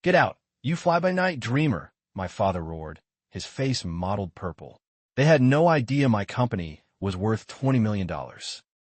"Get out, you fly-by-night dreamer," my father roared, his face mottled purple. They had no idea my company was worth $20 million.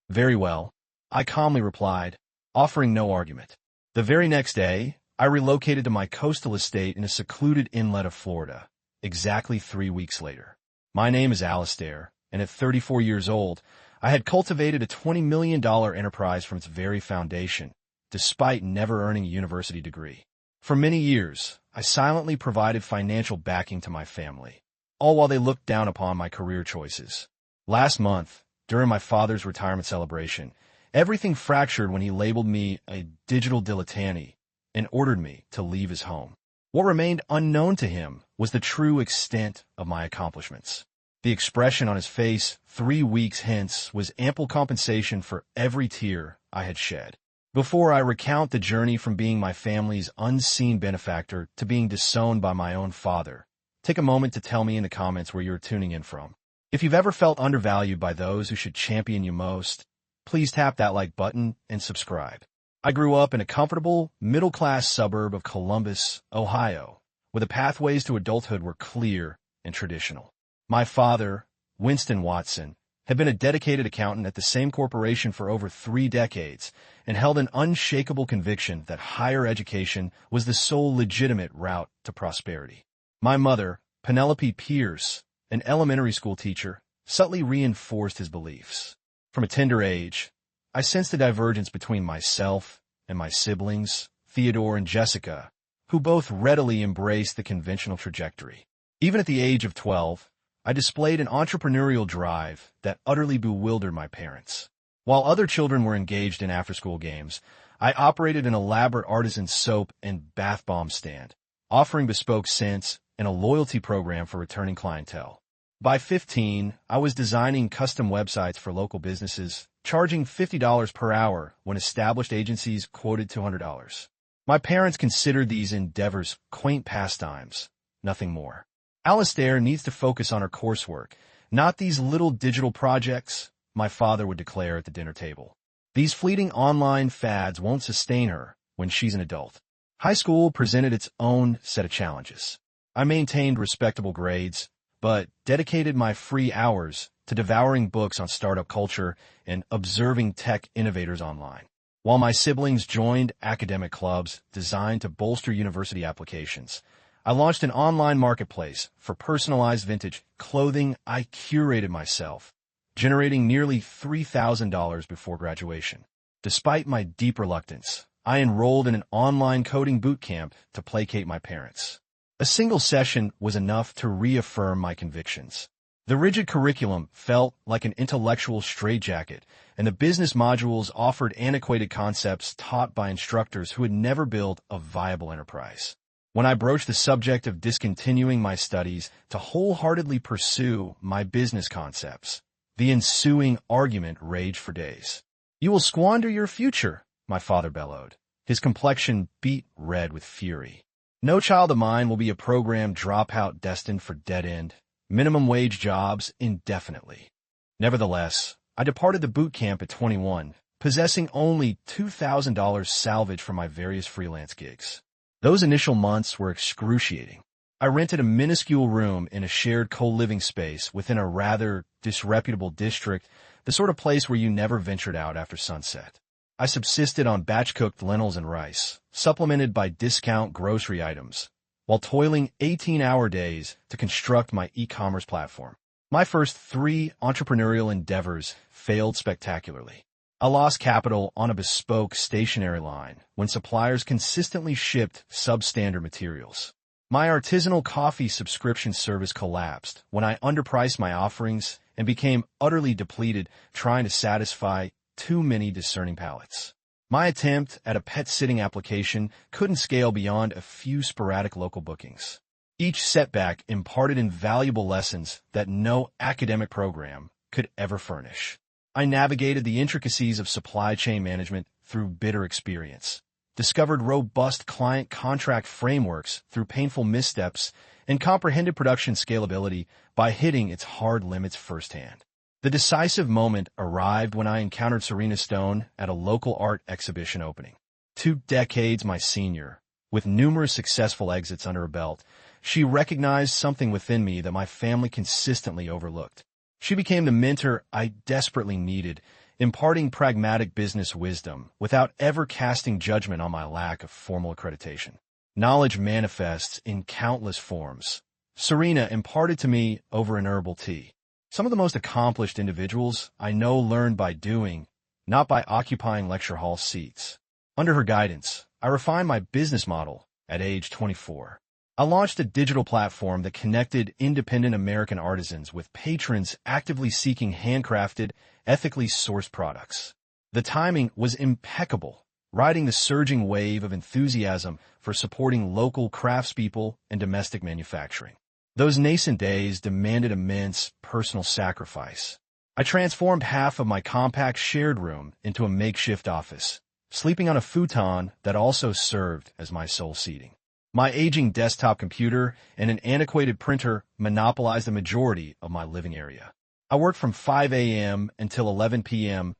"Very well," I calmly replied, offering no argument. The very next day, I relocated to my coastal estate in a secluded inlet of Florida, exactly 3 weeks later. My name is Alistair, and at 34 years old, I had cultivated a $20 million enterprise from its very foundation, despite never earning a university degree. For many years, I silently provided financial backing to my family, all while they looked down upon my career choices. Last month, during my father's retirement celebration, everything fractured when he labeled me a digital dilettante and ordered me to leave his home. What remained unknown to him was the true extent of my accomplishments. The expression on his face 3 weeks hence was ample compensation for every tear I had shed. Before I recount the journey from being my family's unseen benefactor to being disowned by my own father, take a moment to tell me in the comments where you're tuning in from. If you've ever felt undervalued by those who should champion you most, please tap that like button and subscribe. I grew up in a comfortable, middle-class suburb of Columbus, Ohio, where the pathways to adulthood were clear and traditional. My father, Winston Watson, had been a dedicated accountant at the same corporation for over 3 decades and held an unshakable conviction that higher education was the sole legitimate route to prosperity. My mother, Penelope Pierce, an elementary school teacher, subtly reinforced his beliefs. From a tender age, I sensed the divergence between myself and my siblings, Theodore and Jessica, who both readily embraced the conventional trajectory. Even at the age of 12, I displayed an entrepreneurial drive that utterly bewildered my parents. While other children were engaged in after-school games, I operated an elaborate artisan soap and bath bomb stand, offering bespoke scents and a loyalty program for returning clientele. By 15, I was designing custom websites for local businesses, charging $50 per hour when established agencies quoted $200. My parents considered these endeavors quaint pastimes, nothing more. Alistair needs to focus on her coursework, not these little digital projects, my father would declare at the dinner table. These fleeting online fads won't sustain her when she's an adult. High school presented its own set of challenges. I maintained respectable grades, but dedicated my free hours to devouring books on startup culture and observing tech innovators online. While my siblings joined academic clubs designed to bolster university applications, I launched an online marketplace for personalized vintage clothing I curated myself, generating nearly $3,000 before graduation. Despite my deep reluctance, I enrolled in an online coding boot camp to placate my parents. A single session was enough to reaffirm my convictions. The rigid curriculum felt like an intellectual straitjacket, and the business modules offered antiquated concepts taught by instructors who had never built a viable enterprise. When I broached the subject of discontinuing my studies to wholeheartedly pursue my business concepts, the ensuing argument raged for days. "You will squander your future," my father bellowed. His complexion beat red with fury. "No child of mine will be a program dropout destined for dead-end, minimum wage jobs indefinitely." Nevertheless, I departed the boot camp at 21, possessing only $2,000 salvaged from my various freelance gigs. Those initial months were excruciating. I rented a minuscule room in a shared co-living space within a rather disreputable district, the sort of place where you never ventured out after sunset. I subsisted on batch-cooked lentils and rice, supplemented by discount grocery items, while toiling 18-hour days to construct my e-commerce platform. My first 3 entrepreneurial endeavors failed spectacularly. I lost capital on a bespoke stationery line when suppliers consistently shipped substandard materials. My artisanal coffee subscription service collapsed when I underpriced my offerings and became utterly depleted trying to satisfy too many discerning palates. My attempt at a pet sitting application couldn't scale beyond a few sporadic local bookings. Each setback imparted invaluable lessons that no academic program could ever furnish. I navigated the intricacies of supply chain management through bitter experience, discovered robust client contract frameworks through painful missteps, and comprehended production scalability by hitting its hard limits firsthand. The decisive moment arrived when I encountered Serena Stone at a local art exhibition opening. 2 decades my senior, With numerous successful exits under her belt, she recognized something within me that my family consistently overlooked. She became the mentor I desperately needed, imparting pragmatic business wisdom without ever casting judgment on my lack of formal accreditation. Knowledge manifests in countless forms. Serena imparted to me over an herbal tea. Some of the most accomplished individuals I know learned by doing, not by occupying lecture hall seats. Under her guidance, I refined my business model at age 24. I launched a digital platform that connected independent American artisans with patrons actively seeking handcrafted, ethically sourced products. The timing was impeccable, riding the surging wave of enthusiasm for supporting local craftspeople and domestic manufacturing. Those nascent days demanded immense personal sacrifice. I transformed half of my compact shared room into a makeshift office, sleeping on a futon that also served as my sole seating. My aging desktop computer and an antiquated printer monopolized the majority of my living area. I worked from 5 a.m. until 11 p.m.,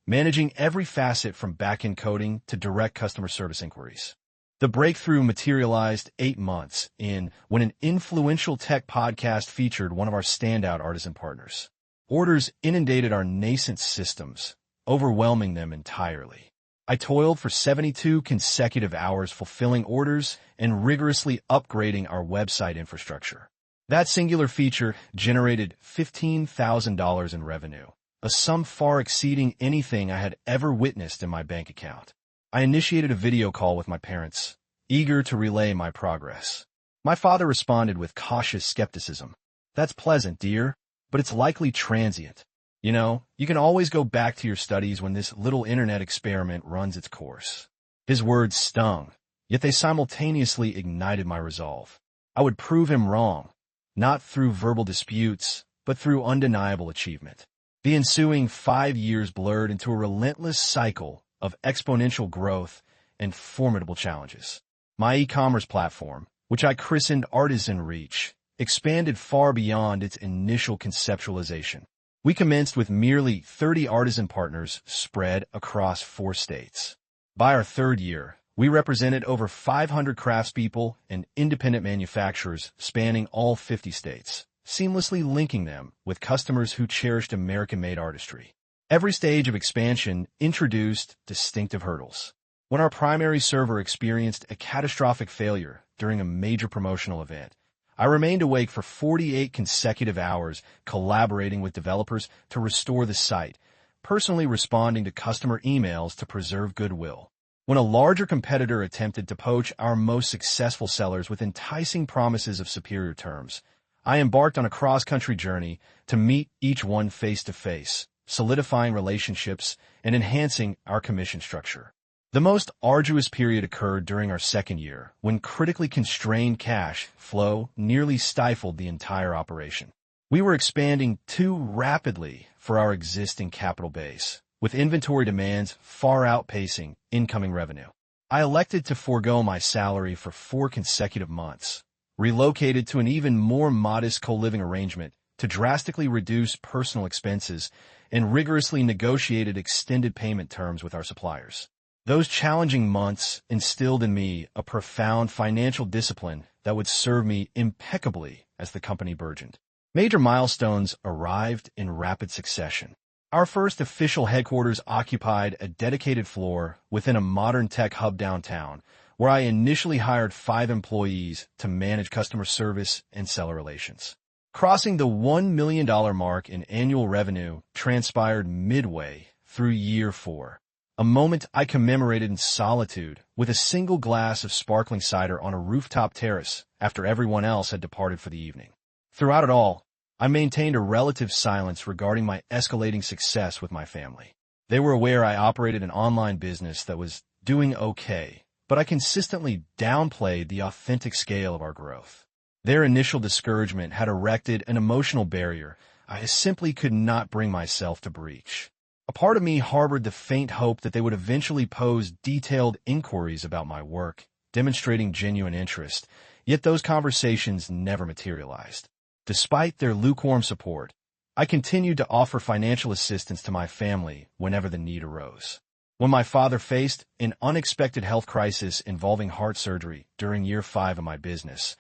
managing every facet from back-end coding to direct customer service inquiries. The breakthrough materialized 8 months in when an influential tech podcast featured one of our standout artisan partners. Orders inundated our nascent systems, overwhelming them entirely. I toiled for 72 consecutive hours fulfilling orders and rigorously upgrading our website infrastructure. That singular feature generated $15,000 in revenue, a sum far exceeding anything I had ever witnessed in my bank account. I initiated a video call with my parents, eager to relay my progress. My father responded with cautious skepticism. "That's pleasant, dear, but it's likely transient. You know, you can always go back to your studies when this little internet experiment runs its course." His words stung, yet they simultaneously ignited my resolve. I would prove him wrong, not through verbal disputes, but through undeniable achievement. The ensuing 5 years blurred into a relentless cycle of exponential growth and formidable challenges. My e-commerce platform, which I christened Artisan Reach, expanded far beyond its initial conceptualization. We commenced with merely 30 artisan partners spread across 4 states. By our 3rd year, we represented over 500 craftspeople and independent manufacturers spanning all 50 states, seamlessly linking them with customers who cherished American-made artistry. Every stage of expansion introduced distinctive hurdles. When our primary server experienced a catastrophic failure during a major promotional event, I remained awake for 48 consecutive hours collaborating with developers to restore the site, personally responding to customer emails to preserve goodwill. When a larger competitor attempted to poach our most successful sellers with enticing promises of superior terms, I embarked on a cross-country journey to meet each one face-to-face, solidifying relationships and enhancing our commission structure. The most arduous period occurred during our 2nd year, when critically constrained cash flow nearly stifled the entire operation. We were expanding too rapidly for our existing capital base, with inventory demands far outpacing incoming revenue. I elected to forego my salary for 4 consecutive months, relocated to an even more modest co-living arrangement to drastically reduce personal expenses, and rigorously negotiated extended payment terms with our suppliers. Those challenging months instilled in me a profound financial discipline that would serve me impeccably as the company burgeoned. Major milestones arrived in rapid succession. Our first official headquarters occupied a dedicated floor within a modern tech hub downtown, where I initially hired 5 employees to manage customer service and seller relations. Crossing the $1 million mark in annual revenue transpired midway through year 4. A moment I commemorated in solitude with a single glass of sparkling cider on a rooftop terrace after everyone else had departed for the evening. Throughout it all, I maintained a relative silence regarding my escalating success with my family. They were aware I operated an online business that was doing okay, but I consistently downplayed the authentic scale of our growth. Their initial discouragement had erected an emotional barrier I simply could not bring myself to breach. A part of me harbored the faint hope that they would eventually pose detailed inquiries about my work, demonstrating genuine interest, yet those conversations never materialized. Despite their lukewarm support, I continued to offer financial assistance to my family whenever the need arose. When my father faced an unexpected health crisis involving heart surgery during year 5 of my business,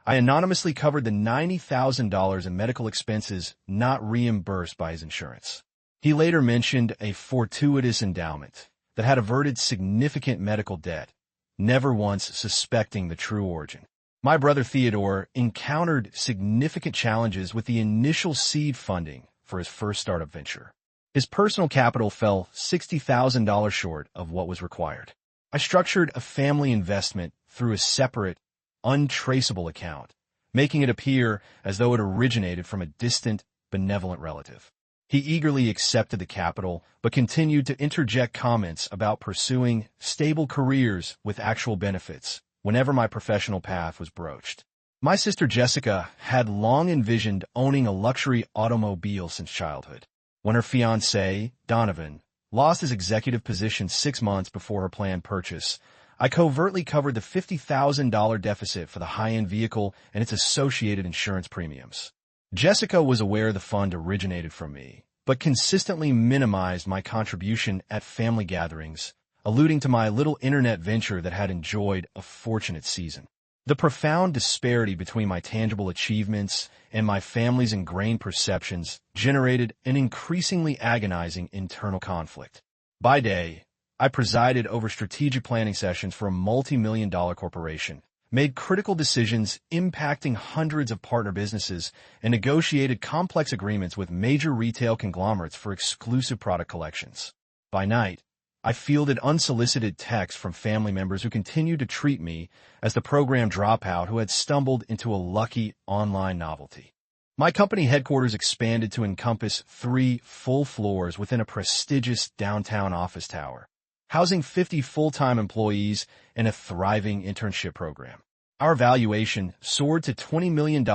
I anonymously covered the $90,000 in medical expenses not reimbursed by his insurance. He later mentioned a fortuitous endowment that had averted significant medical debt, never once suspecting the true origin. My brother Theodore encountered significant challenges with the initial seed funding for his first startup venture. His personal capital fell $60,000 short of what was required. I structured a family investment through a separate, untraceable account, making it appear as though it originated from a distant, benevolent relative. He eagerly accepted the capital, but continued to interject comments about pursuing stable careers with actual benefits whenever my professional path was broached. My sister Jessica had long envisioned owning a luxury automobile since childhood. When her fiancé, Donovan, lost his executive position 6 months before her planned purchase, I covertly covered the $50,000 deficit for the high-end vehicle and its associated insurance premiums. Jessica was aware the fund originated from me, but consistently minimized my contribution at family gatherings, alluding to my little internet venture that had enjoyed a fortunate season. The profound disparity between my tangible achievements and my family's ingrained perceptions generated an increasingly agonizing internal conflict. By day, I presided over strategic planning sessions for a multi-million-dollar corporation, made critical decisions impacting hundreds of partner businesses, and negotiated complex agreements with major retail conglomerates for exclusive product collections. By night, I fielded unsolicited texts from family members who continued to treat me as the program dropout who had stumbled into a lucky online novelty. My company headquarters expanded to encompass 3 full floors within a prestigious downtown office tower, housing 50 full-time employees and a thriving internship program. Our valuation soared to $20 million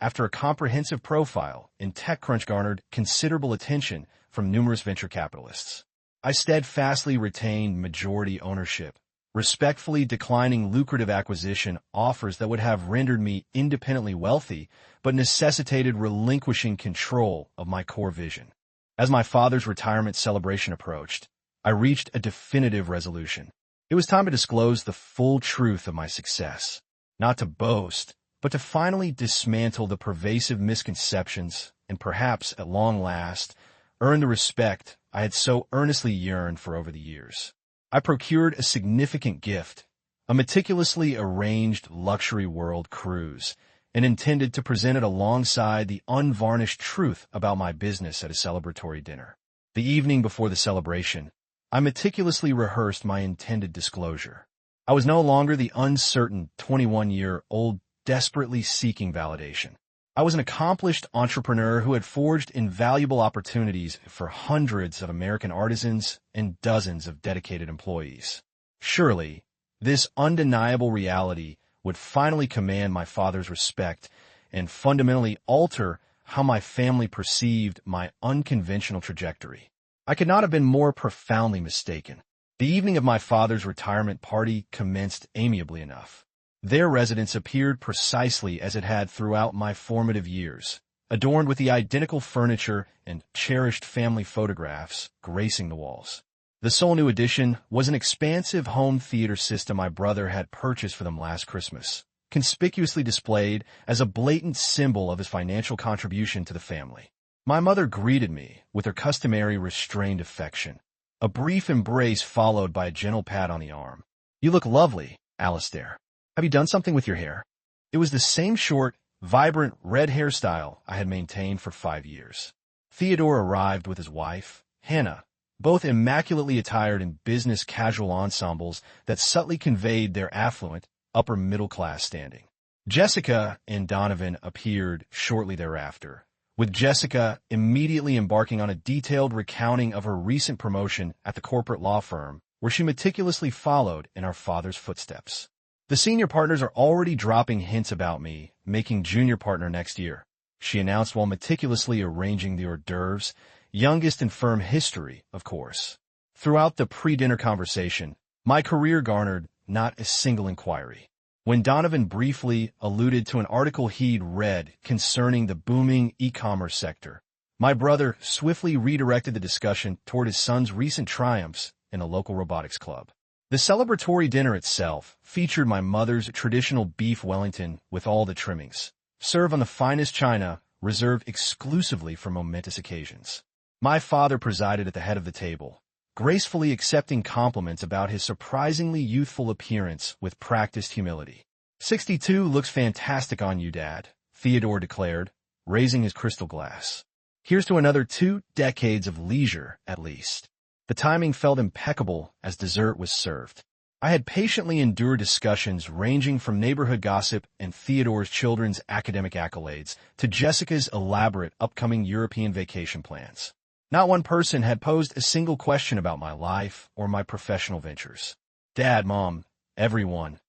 after a comprehensive profile in TechCrunch garnered considerable attention from numerous venture capitalists. I steadfastly retained majority ownership, respectfully declining lucrative acquisition offers that would have rendered me independently wealthy but necessitated relinquishing control of my core vision. As my father's retirement celebration approached, I reached a definitive resolution. It was time to disclose the full truth of my success, not to boast, but to finally dismantle the pervasive misconceptions and perhaps, at long last, earn the respect I had so earnestly yearned for over the years. I procured a significant gift, a meticulously arranged luxury world cruise, and intended to present it alongside the unvarnished truth about my business at a celebratory dinner. The evening before the celebration, I meticulously rehearsed my intended disclosure. I was no longer the uncertain 21-year-old desperately seeking validation. I was an accomplished entrepreneur who had forged invaluable opportunities for hundreds of American artisans and dozens of dedicated employees. Surely, this undeniable reality would finally command my father's respect and fundamentally alter how my family perceived my unconventional trajectory. I could not have been more profoundly mistaken. The evening of my father's retirement party commenced amiably enough. Their residence appeared precisely as it had throughout my formative years, adorned with the identical furniture and cherished family photographs gracing the walls. The sole new addition was an expansive home theater system my brother had purchased for them last Christmas, conspicuously displayed as a blatant symbol of his financial contribution to the family. My mother greeted me with her customary restrained affection, a brief embrace followed by a gentle pat on the arm. "You look lovely, Alistair. Have you done something with your hair?" It was the same short, vibrant red hairstyle I had maintained for 5 years. Theodore arrived with his wife, Hannah, both immaculately attired in business casual ensembles that subtly conveyed their affluent, upper-middle-class standing. Jessica and Donovan appeared shortly thereafter, with Jessica immediately embarking on a detailed recounting of her recent promotion at the corporate law firm, where she meticulously followed in our father's footsteps. "The senior partners are already dropping hints about me making junior partner next year," she announced while meticulously arranging the hors d'oeuvres, youngest in firm history, of course. Throughout the pre-dinner conversation, my career garnered not a single inquiry. When Donovan briefly alluded to an article he'd read concerning the booming e-commerce sector, my brother swiftly redirected the discussion toward his son's recent triumphs in a local robotics club. The celebratory dinner itself featured my mother's traditional beef Wellington with all the trimmings, served on the finest china, reserved exclusively for momentous occasions. My father presided at the head of the table, gracefully accepting compliments about his surprisingly youthful appearance with practiced humility. 62 looks fantastic on you, Dad, Theodore declared, raising his crystal glass. Here's to another 2 decades of leisure, at least. The timing felt impeccable as dessert was served. I had patiently endured discussions ranging from neighborhood gossip and Theodore's children's academic accolades to Jessica's elaborate upcoming European vacation plans. Not one person had posed a single question about my life or my professional ventures. Dad, Mom, everyone.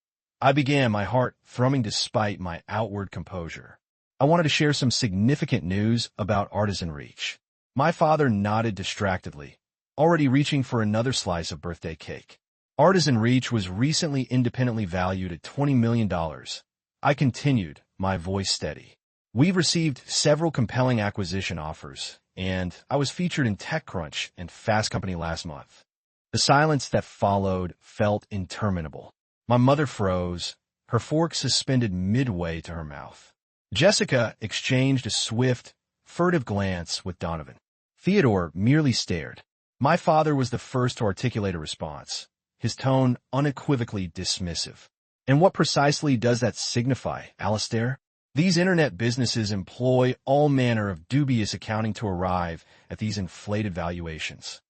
I began, my heart thrumming despite my outward composure. I wanted to share some significant news about Artisan Reach. My father nodded distractedly, already reaching for another slice of birthday cake. Artisan Reach was recently independently valued at $20 million. I continued, my voice steady. We've received several compelling acquisition offers, and I was featured in TechCrunch and Fast Company last month. The silence that followed felt interminable. My mother froze, her fork suspended midway to her mouth. Jessica exchanged a swift, furtive glance with Donovan. Theodore merely stared. My father was the first to articulate a response, his tone unequivocally dismissive. And what precisely does that signify, Alistair? These internet businesses employ all manner of dubious accounting to arrive at these inflated valuations.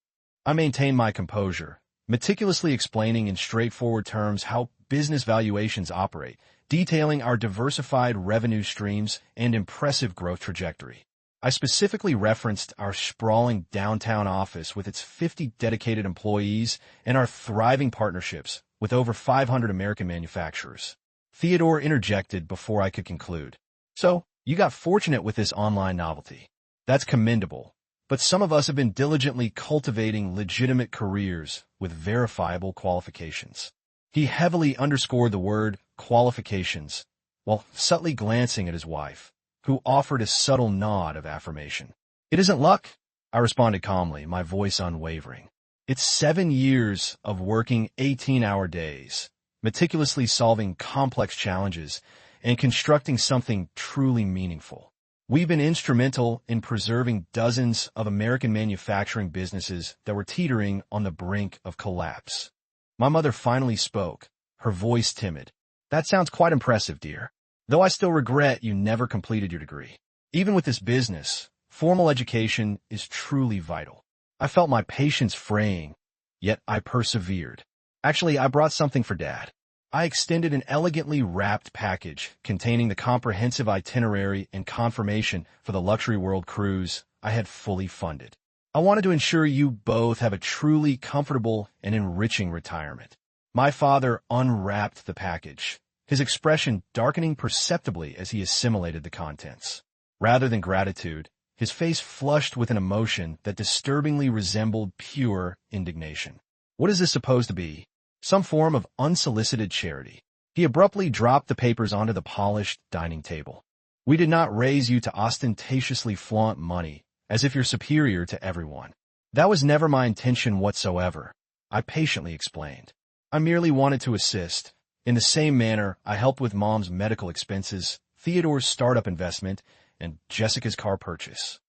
I maintained my composure, meticulously explaining in straightforward terms how business valuations operate, detailing our diversified revenue streams and impressive growth trajectory. I specifically referenced our sprawling downtown office with its 50 dedicated employees and our thriving partnerships with over 500 American manufacturers. Theodore interjected before I could conclude. So, you got fortunate with this online novelty. That's commendable. But some of us have been diligently cultivating legitimate careers with verifiable qualifications. He heavily underscored the word qualifications, while subtly glancing at his wife, who offered a subtle nod of affirmation. It isn't luck, I responded calmly, my voice unwavering. It's 7 years of working 18-hour days, meticulously solving complex challenges, and constructing something truly meaningful. We've been instrumental in preserving dozens of American manufacturing businesses that were teetering on the brink of collapse. My mother finally spoke, her voice timid. That sounds quite impressive, dear. Though I still regret you never completed your degree. Even with this business, formal education is truly vital. I felt my patience fraying, yet I persevered. Actually, I brought something for Dad. I extended an elegantly wrapped package containing the comprehensive itinerary and confirmation for the Luxury World cruise I had fully funded. I wanted to ensure you both have a truly comfortable and enriching retirement. My father unwrapped the package, his expression darkening perceptibly as he assimilated the contents. Rather than gratitude, his face flushed with an emotion that disturbingly resembled pure indignation. What is this supposed to be? Some form of unsolicited charity? He abruptly dropped the papers onto the polished dining table. We did not raise you to ostentatiously flaunt money, as if you're superior to everyone. That was never my intention whatsoever, I patiently explained. I merely wanted to assist. In the same manner, I helped with Mom's medical expenses, Theodore's startup investment, and Jessica's car purchase.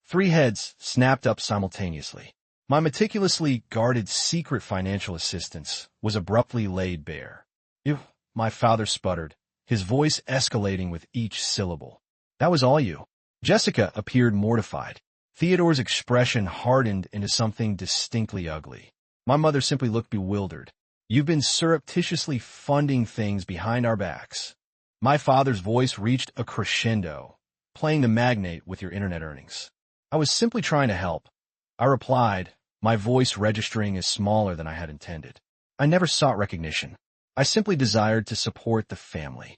3 heads snapped up simultaneously. My meticulously guarded secret financial assistance was abruptly laid bare. "You," my father sputtered, his voice escalating with each syllable. "That was all you?" Jessica appeared mortified. Theodore's expression hardened into something distinctly ugly. My mother simply looked bewildered. "You've been surreptitiously funding things behind our backs." My father's voice reached a crescendo, playing the magnate with your internet earnings. "I was simply trying to help," I replied, my voice registering as smaller than I had intended. "I never sought recognition. I simply desired to support the family."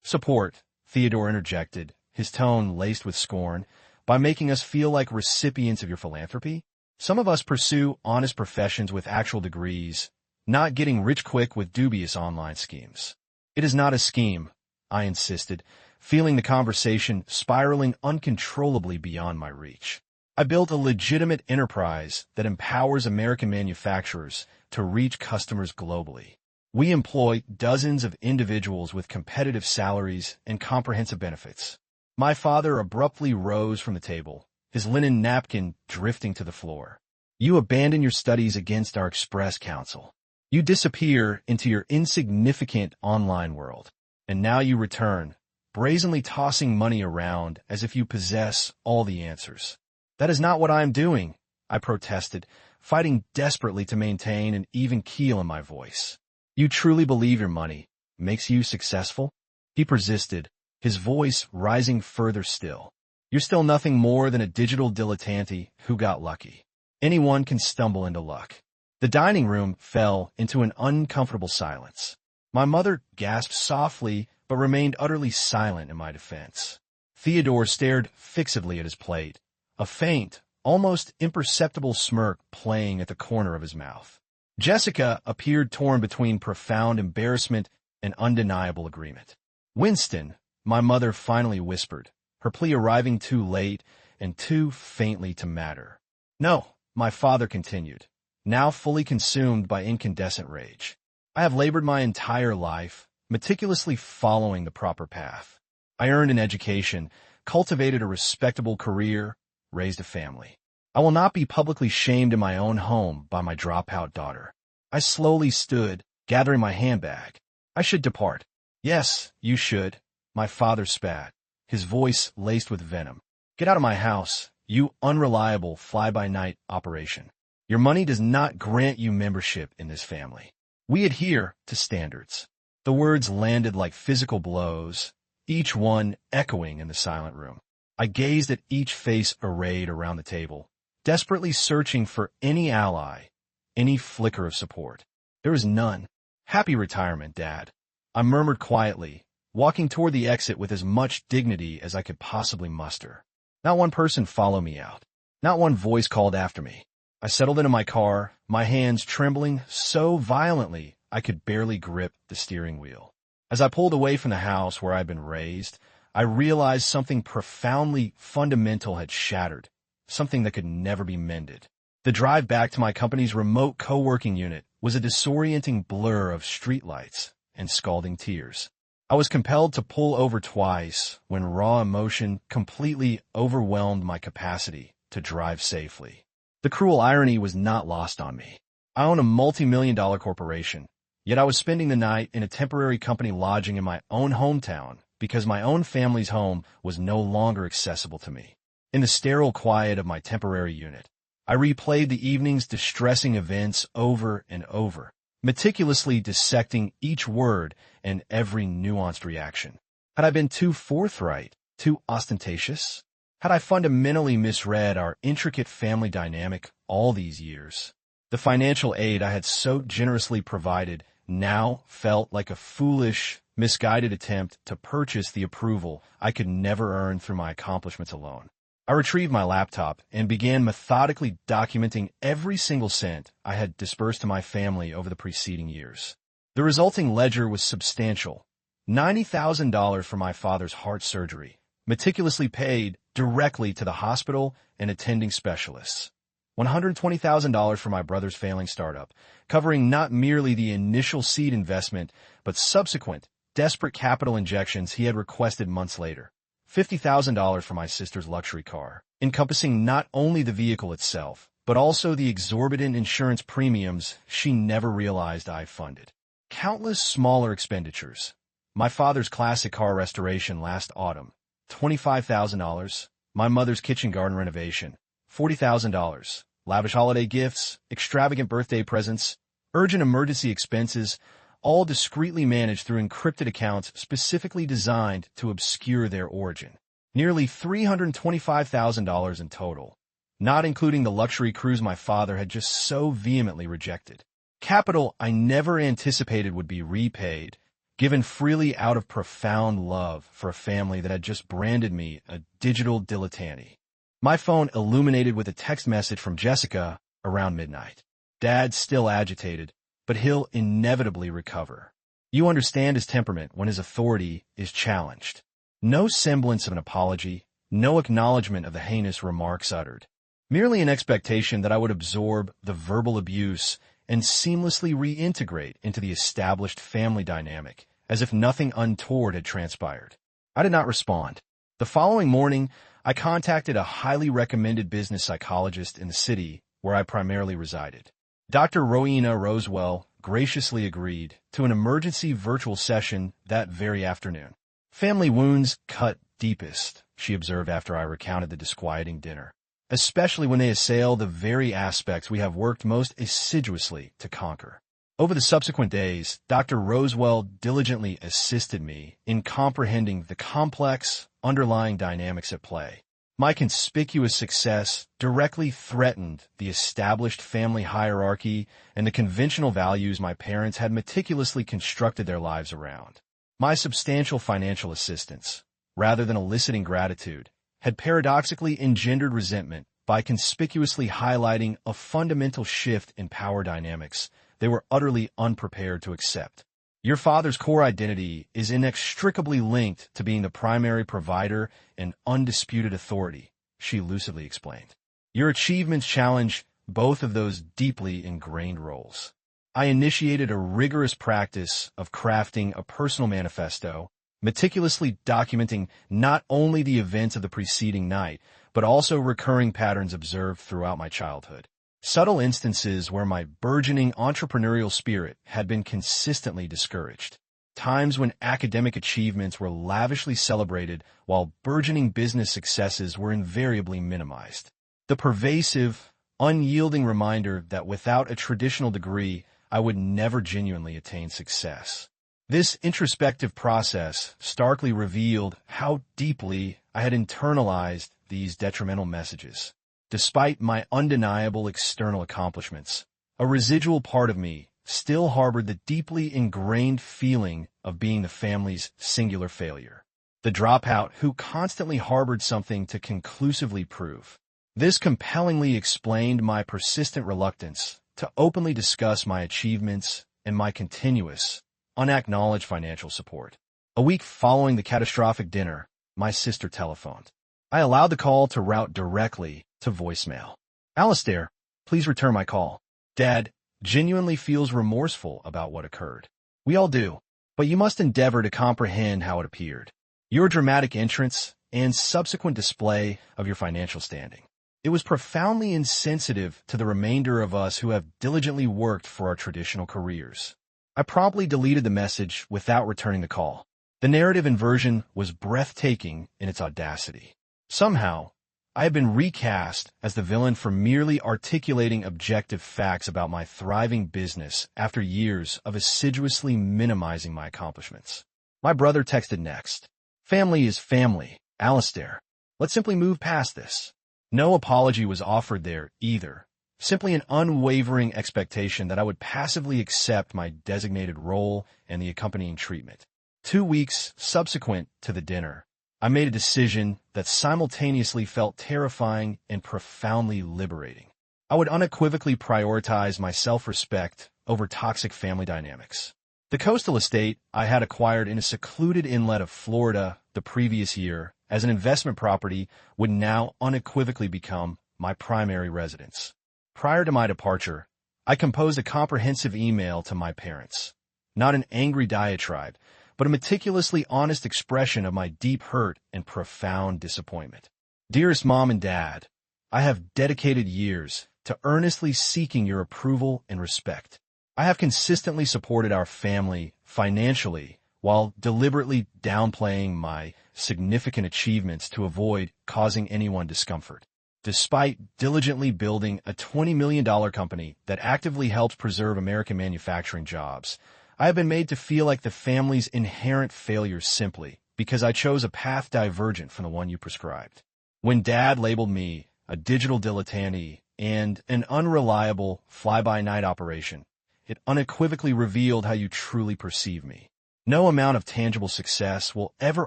"Support," Theodore interjected, his tone laced with scorn, "by making us feel like recipients of your philanthropy? Some of us pursue honest professions with actual degrees, not getting rich quick with dubious online schemes." "It is not a scheme," I insisted, feeling the conversation spiraling uncontrollably beyond my reach. I built a legitimate enterprise that empowers American manufacturers to reach customers globally. We employ dozens of individuals with competitive salaries and comprehensive benefits. My father abruptly rose from the table, his linen napkin drifting to the floor. You abandon your studies against our express counsel. You disappear into your insignificant online world. And now you return, brazenly tossing money around as if you possess all the answers. That is not what I am doing, I protested, fighting desperately to maintain an even keel in my voice. You truly believe your money makes you successful? He persisted, his voice rising further still. You're still nothing more than a digital dilettante who got lucky. Anyone can stumble into luck. The dining room fell into an uncomfortable silence. My mother gasped softly but remained utterly silent in my defense. Theodore stared fixedly at his plate, a faint, almost imperceptible smirk playing at the corner of his mouth. Jessica appeared torn between profound embarrassment and undeniable agreement. Winston, my mother finally whispered, her plea arriving too late and too faintly to matter. No, my father continued, now fully consumed by incandescent rage. I have labored my entire life, meticulously following the proper path. I earned an education, cultivated a respectable career, raised a family. I will not be publicly shamed in my own home by my dropout daughter. I slowly stood, gathering my handbag. I should depart. Yes, you should, my father spat, his voice laced with venom. Get out of my house, you unreliable fly-by-night operation. Your money does not grant you membership in this family. We adhere to standards. The words landed like physical blows, each one echoing in the silent room. I gazed at each face arrayed around the table, desperately searching for any ally, any flicker of support. There was none. Happy retirement, Dad, I murmured quietly, walking toward the exit with as much dignity as I could possibly muster. Not one person followed me out. Not one voice called after me. I settled into my car, my hands trembling so violently I could barely grip the steering wheel. As I pulled away from the house where I'd been raised, I realized something profoundly fundamental had shattered, something that could never be mended. The drive back to my company's remote co-working unit was a disorienting blur of streetlights and scalding tears. I was compelled to pull over twice when raw emotion completely overwhelmed my capacity to drive safely. The cruel irony was not lost on me. I own a multi-million-dollar corporation, yet I was spending the night in a temporary company lodging in my own hometown because my own family's home was no longer accessible to me. In the sterile quiet of my temporary unit, I replayed the evening's distressing events over and over, meticulously dissecting each word and every nuanced reaction. Had I been too forthright, too ostentatious? Had I fundamentally misread our intricate family dynamic all these years? The financial aid I had so generously provided now felt like a foolish, misguided attempt to purchase the approval I could never earn through my accomplishments alone. I retrieved my laptop and began methodically documenting every single cent I had disbursed to my family over the preceding years. The resulting ledger was substantial. $90,000 for my father's heart surgery, meticulously paid directly to the hospital and attending specialists. $120,000 for my brother's failing startup, covering not merely the initial seed investment, but subsequent, desperate capital injections he had requested months later. $50,000 for my sister's luxury car, encompassing not only the vehicle itself, but also the exorbitant insurance premiums she never realized I funded. Countless smaller expenditures. My father's classic car restoration last autumn, $25,000. My mother's kitchen garden renovation, $40,000. Lavish holiday gifts, extravagant birthday presents, urgent emergency expenses, all discreetly managed through encrypted accounts specifically designed to obscure their origin. Nearly $325,000 in total, not including the luxury cruise my father had just so vehemently rejected. Capital I never anticipated would be repaid, given freely out of profound love for a family that had just branded me a digital dilettante. My phone illuminated with a text message from Jessica around midnight. Dad's still agitated, but he'll inevitably recover. You understand his temperament when his authority is challenged. No semblance of an apology, no acknowledgement of the heinous remarks uttered. merely an expectation that I would absorb the verbal abuse and seamlessly reintegrate into the established family dynamic, as if nothing untoward had transpired. I did not respond. The following morning, I contacted a highly recommended business psychologist in the city where I primarily resided. Dr. Rowena Rosewell graciously agreed to an emergency virtual session that very afternoon. Family wounds cut deepest, she observed after I recounted the disquieting dinner, especially when they assail the very aspects we have worked most assiduously to conquer. Over the subsequent days, Dr. Rosewell diligently assisted me in comprehending the complex, underlying dynamics at play. My conspicuous success directly threatened the established family hierarchy and the conventional values my parents had meticulously constructed their lives around. My substantial financial assistance, rather than eliciting gratitude, had paradoxically engendered resentment by conspicuously highlighting a fundamental shift in power dynamics they were utterly unprepared to accept. Your father's core identity is inextricably linked to being the primary provider and undisputed authority, she lucidly explained. Your achievements challenge both of those deeply ingrained roles. I initiated a rigorous practice of crafting a personal manifesto, meticulously documenting not only the events of the preceding night, but also recurring patterns observed throughout my childhood. Subtle instances where my burgeoning entrepreneurial spirit had been consistently discouraged. Times when academic achievements were lavishly celebrated while burgeoning business successes were invariably minimized. The pervasive, unyielding reminder that without a traditional degree, I would never genuinely attain success. This introspective process starkly revealed how deeply I had internalized these detrimental messages. Despite my undeniable external accomplishments, a residual part of me still harbored the deeply ingrained feeling of being the family's singular failure, the dropout who constantly harbored something to conclusively prove. This compellingly explained my persistent reluctance to openly discuss my achievements and my continuous, unacknowledged financial support. A week following the catastrophic dinner, my sister telephoned. I allowed the call to route directly to voicemail. Alistair, please return my call. Dad genuinely feels remorseful about what occurred. We all do, but you must endeavor to comprehend how it appeared. Your dramatic entrance and subsequent display of your financial standing. It was profoundly insensitive to the remainder of us who have diligently worked for our traditional careers. I promptly deleted the message without returning the call. The narrative inversion was breathtaking in its audacity. Somehow, I had been recast as the villain for merely articulating objective facts about my thriving business after years of assiduously minimizing my accomplishments. My brother texted next. Family is family, Alistair. Let's simply move past this. No apology was offered there either, simply an unwavering expectation that I would passively accept my designated role and the accompanying treatment. 2 weeks subsequent to the dinner, I made a decision that simultaneously felt terrifying and profoundly liberating. I would unequivocally prioritize my self-respect over toxic family dynamics. The coastal estate I had acquired in a secluded inlet of Florida the previous year as an investment property would now unequivocally become my primary residence. Prior to my departure, I composed a comprehensive email to my parents. Not an angry diatribe, but a meticulously honest expression of my deep hurt and profound disappointment. Dearest Mom and Dad, I have dedicated years to earnestly seeking your approval and respect. I have consistently supported our family financially while deliberately downplaying my significant achievements to avoid causing anyone discomfort. Despite diligently building a $20 million company that actively helps preserve American manufacturing jobs, I have been made to feel like the family's inherent failure simply because I chose a path divergent from the one you prescribed. When Dad labeled me a digital dilettante and an unreliable fly-by-night operation, it unequivocally revealed how you truly perceive me. No amount of tangible success will ever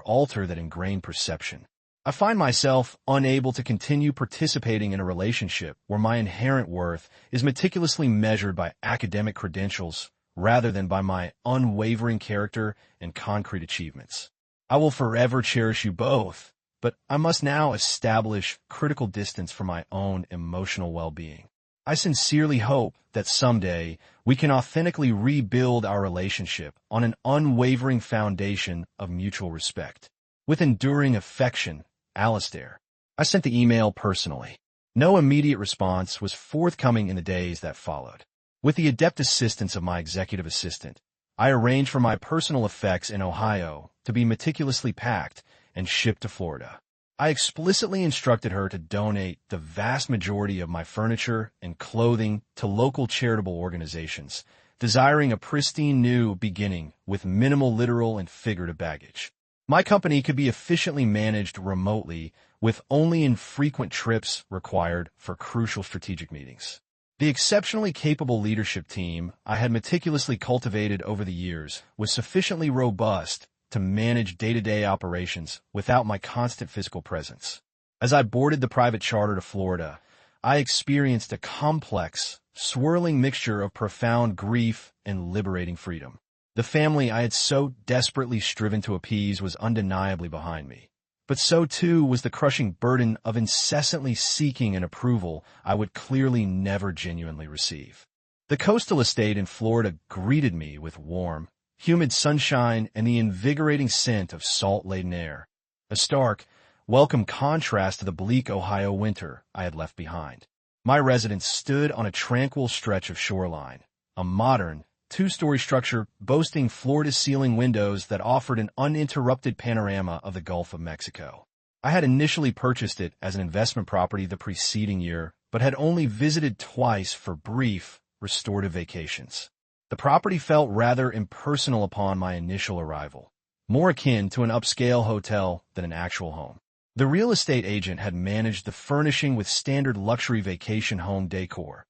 alter that ingrained perception. I find myself unable to continue participating in a relationship where my inherent worth is meticulously measured by academic credentials rather than by my unwavering character and concrete achievements. I will forever cherish you both but I must now establish critical distance for my own emotional well-being. I sincerely hope that someday we can authentically rebuild our relationship on an unwavering foundation of mutual respect. With enduring affection, Alistair. I sent the email personally. No immediate response was forthcoming in the days that followed. With the adept assistance of my executive assistant, I arranged for my personal effects in Ohio to be meticulously packed and shipped to Florida. I explicitly instructed her to donate the vast majority of my furniture and clothing to local charitable organizations, desiring a pristine new beginning with minimal literal and figurative baggage. My company could be efficiently managed remotely with only infrequent trips required for crucial strategic meetings. The exceptionally capable leadership team I had meticulously cultivated over the years was sufficiently robust to manage day-to-day operations without my constant physical presence. As I boarded the private charter to Florida, I experienced a complex, swirling mixture of profound grief and liberating freedom. The family I had so desperately striven to appease was undeniably behind me, but so too was the crushing burden of incessantly seeking an approval I would clearly never genuinely receive. The coastal estate in Florida greeted me with warm, humid sunshine and the invigorating scent of salt-laden air, a stark, welcome contrast to the bleak Ohio winter I had left behind. My residence stood on a tranquil stretch of shoreline, a modern, two-story structure boasting floor-to-ceiling windows that offered an uninterrupted panorama of the Gulf of Mexico. I had initially purchased it as an investment property the preceding year, but had only visited twice for brief, restorative vacations. The property felt rather impersonal upon my initial arrival, more akin to an upscale hotel than an actual home. The real estate agent had managed the furnishing with standard luxury vacation home decor,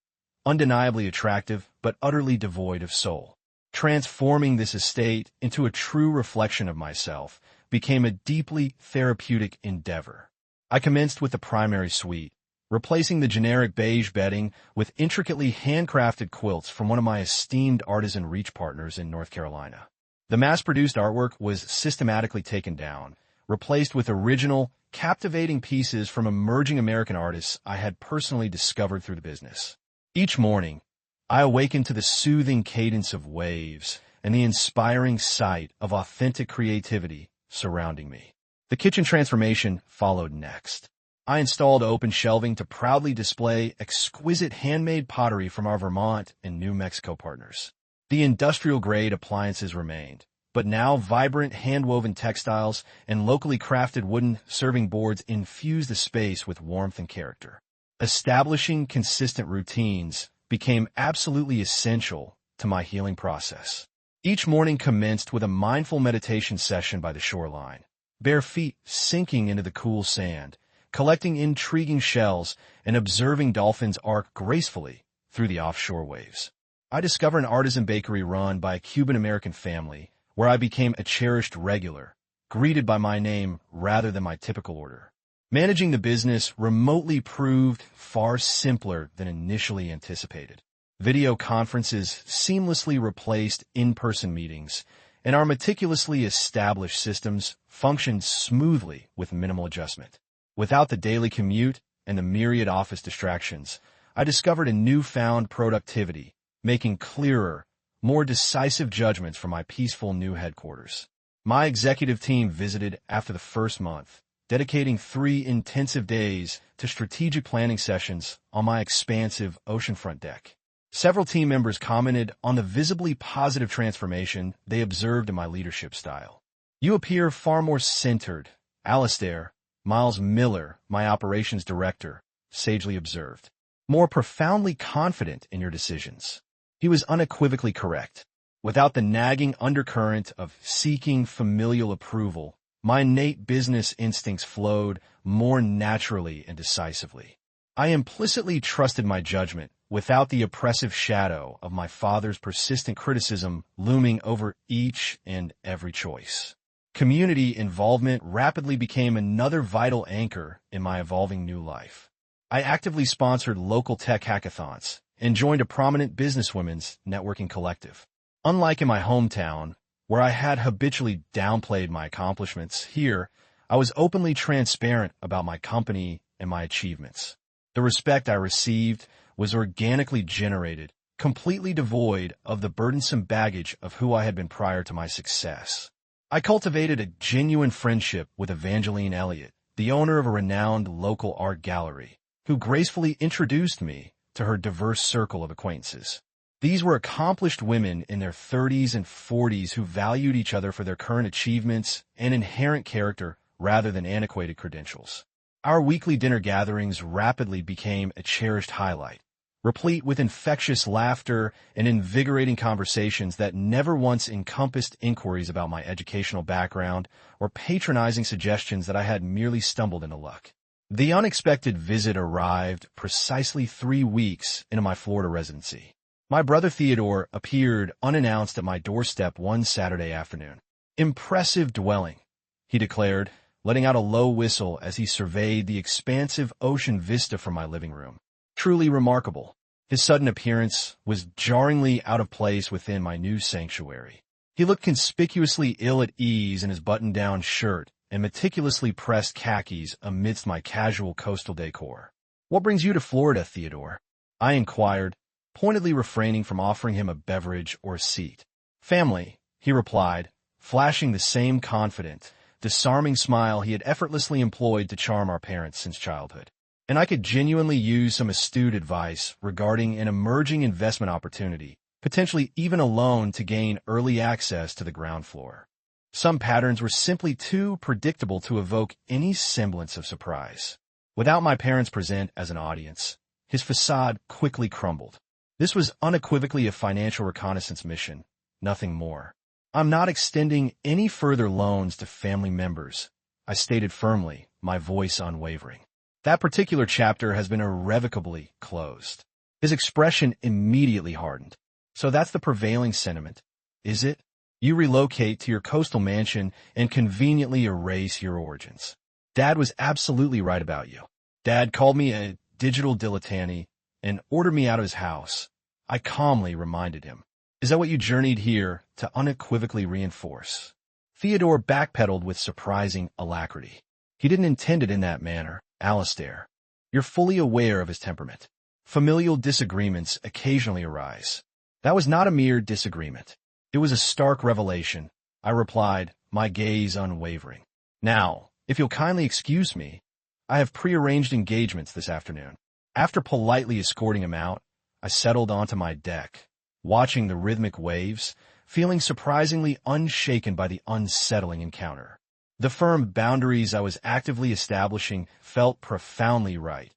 undeniably attractive but utterly devoid of soul. Transforming this estate into a true reflection of myself became a deeply therapeutic endeavor. I commenced with the primary suite, replacing the generic beige bedding with intricately handcrafted quilts from one of my esteemed artisan reach partners in North Carolina. The mass-produced artwork was systematically taken down, replaced with original, captivating pieces from emerging American artists I had personally discovered through the business. Each morning, I awakened to the soothing cadence of waves and the inspiring sight of authentic creativity surrounding me. The kitchen transformation followed next. I installed open shelving to proudly display exquisite handmade pottery from our Vermont and New Mexico partners. The industrial-grade appliances remained, but now vibrant hand-woven textiles and locally crafted wooden serving boards infused the space with warmth and character. Establishing consistent routines became absolutely essential to my healing process. Each morning commenced with a mindful meditation session by the shoreline, bare feet sinking into the cool sand, collecting intriguing shells and observing dolphins arc gracefully through the offshore waves. I discovered an artisan bakery run by a Cuban-American family where I became a cherished regular, greeted by my name rather than my typical order. Managing the business remotely proved far simpler than initially anticipated. Video conferences seamlessly replaced in-person meetings, and our meticulously established systems functioned smoothly with minimal adjustment. Without the daily commute and the myriad office distractions, I discovered a newfound productivity, making clearer, more decisive judgments from my peaceful new headquarters. My executive team visited after the first month, dedicating 3 intensive days to strategic planning sessions on my expansive oceanfront deck. Several team members commented on the visibly positive transformation they observed in my leadership style. "You appear far more centered, Alistair," Miles Miller, my operations director, sagely observed. "More profoundly confident in your decisions." He was unequivocally correct. Without the nagging undercurrent of seeking familial approval, my innate business instincts flowed more naturally and decisively. I implicitly trusted my judgment without the oppressive shadow of my father's persistent criticism looming over each and every choice. Community involvement rapidly became another vital anchor in my evolving new life. I actively sponsored local tech hackathons and joined a prominent businesswomen's networking collective. Unlike in my hometown, where I had habitually downplayed my accomplishments, here, I was openly transparent about my company and my achievements. The respect I received was organically generated, completely devoid of the burdensome baggage of who I had been prior to my success. I cultivated a genuine friendship with Evangeline Elliott, the owner of a renowned local art gallery, who gracefully introduced me to her diverse circle of acquaintances. These were accomplished women in their 30s and 40s who valued each other for their current achievements and inherent character rather than antiquated credentials. Our weekly dinner gatherings rapidly became a cherished highlight, replete with infectious laughter and invigorating conversations that never once encompassed inquiries about my educational background or patronizing suggestions that I had merely stumbled into luck. The unexpected visit arrived precisely 3 weeks into my Florida residency. My brother Theodore appeared unannounced at my doorstep one Saturday afternoon. "Impressive dwelling," he declared, letting out a low whistle as he surveyed the expansive ocean vista from my living room. "Truly remarkable." His sudden appearance was jarringly out of place within my new sanctuary. He looked conspicuously ill at ease in his button-down shirt and meticulously pressed khakis amidst my casual coastal decor. "What brings you to Florida, Theodore?" I inquired, pointedly refraining from offering him a beverage or a seat. "Family," he replied, flashing the same confident, disarming smile he had effortlessly employed to charm our parents since childhood. "And I could genuinely use some astute advice regarding an emerging investment opportunity, potentially even a loan to gain early access to the ground floor." Some patterns were simply too predictable to evoke any semblance of surprise. Without my parents present as an audience, his facade quickly crumbled. This was unequivocally a financial reconnaissance mission, nothing more. "I'm not extending any further loans to family members," I stated firmly, my voice unwavering. "That particular chapter has been irrevocably closed." His expression immediately hardened. "So that's the prevailing sentiment, is it? You relocate to your coastal mansion and conveniently erase your origins." Dad was absolutely right about you. Dad called me a digital dilettante and ordered me out of his house. I calmly reminded him. "Is that what you journeyed here to unequivocally reinforce?" Theodore backpedaled with surprising alacrity. "He didn't intend it in that manner, Alistair. You're fully aware of his temperament. Familial disagreements occasionally arise. That was not a mere disagreement. It was a stark revelation," I replied, my gaze unwavering. "Now, if you'll kindly excuse me, I have prearranged engagements this afternoon." After politely escorting him out, I settled onto my deck, watching the rhythmic waves, feeling surprisingly unshaken by the unsettling encounter. The firm boundaries I was actively establishing felt profoundly right,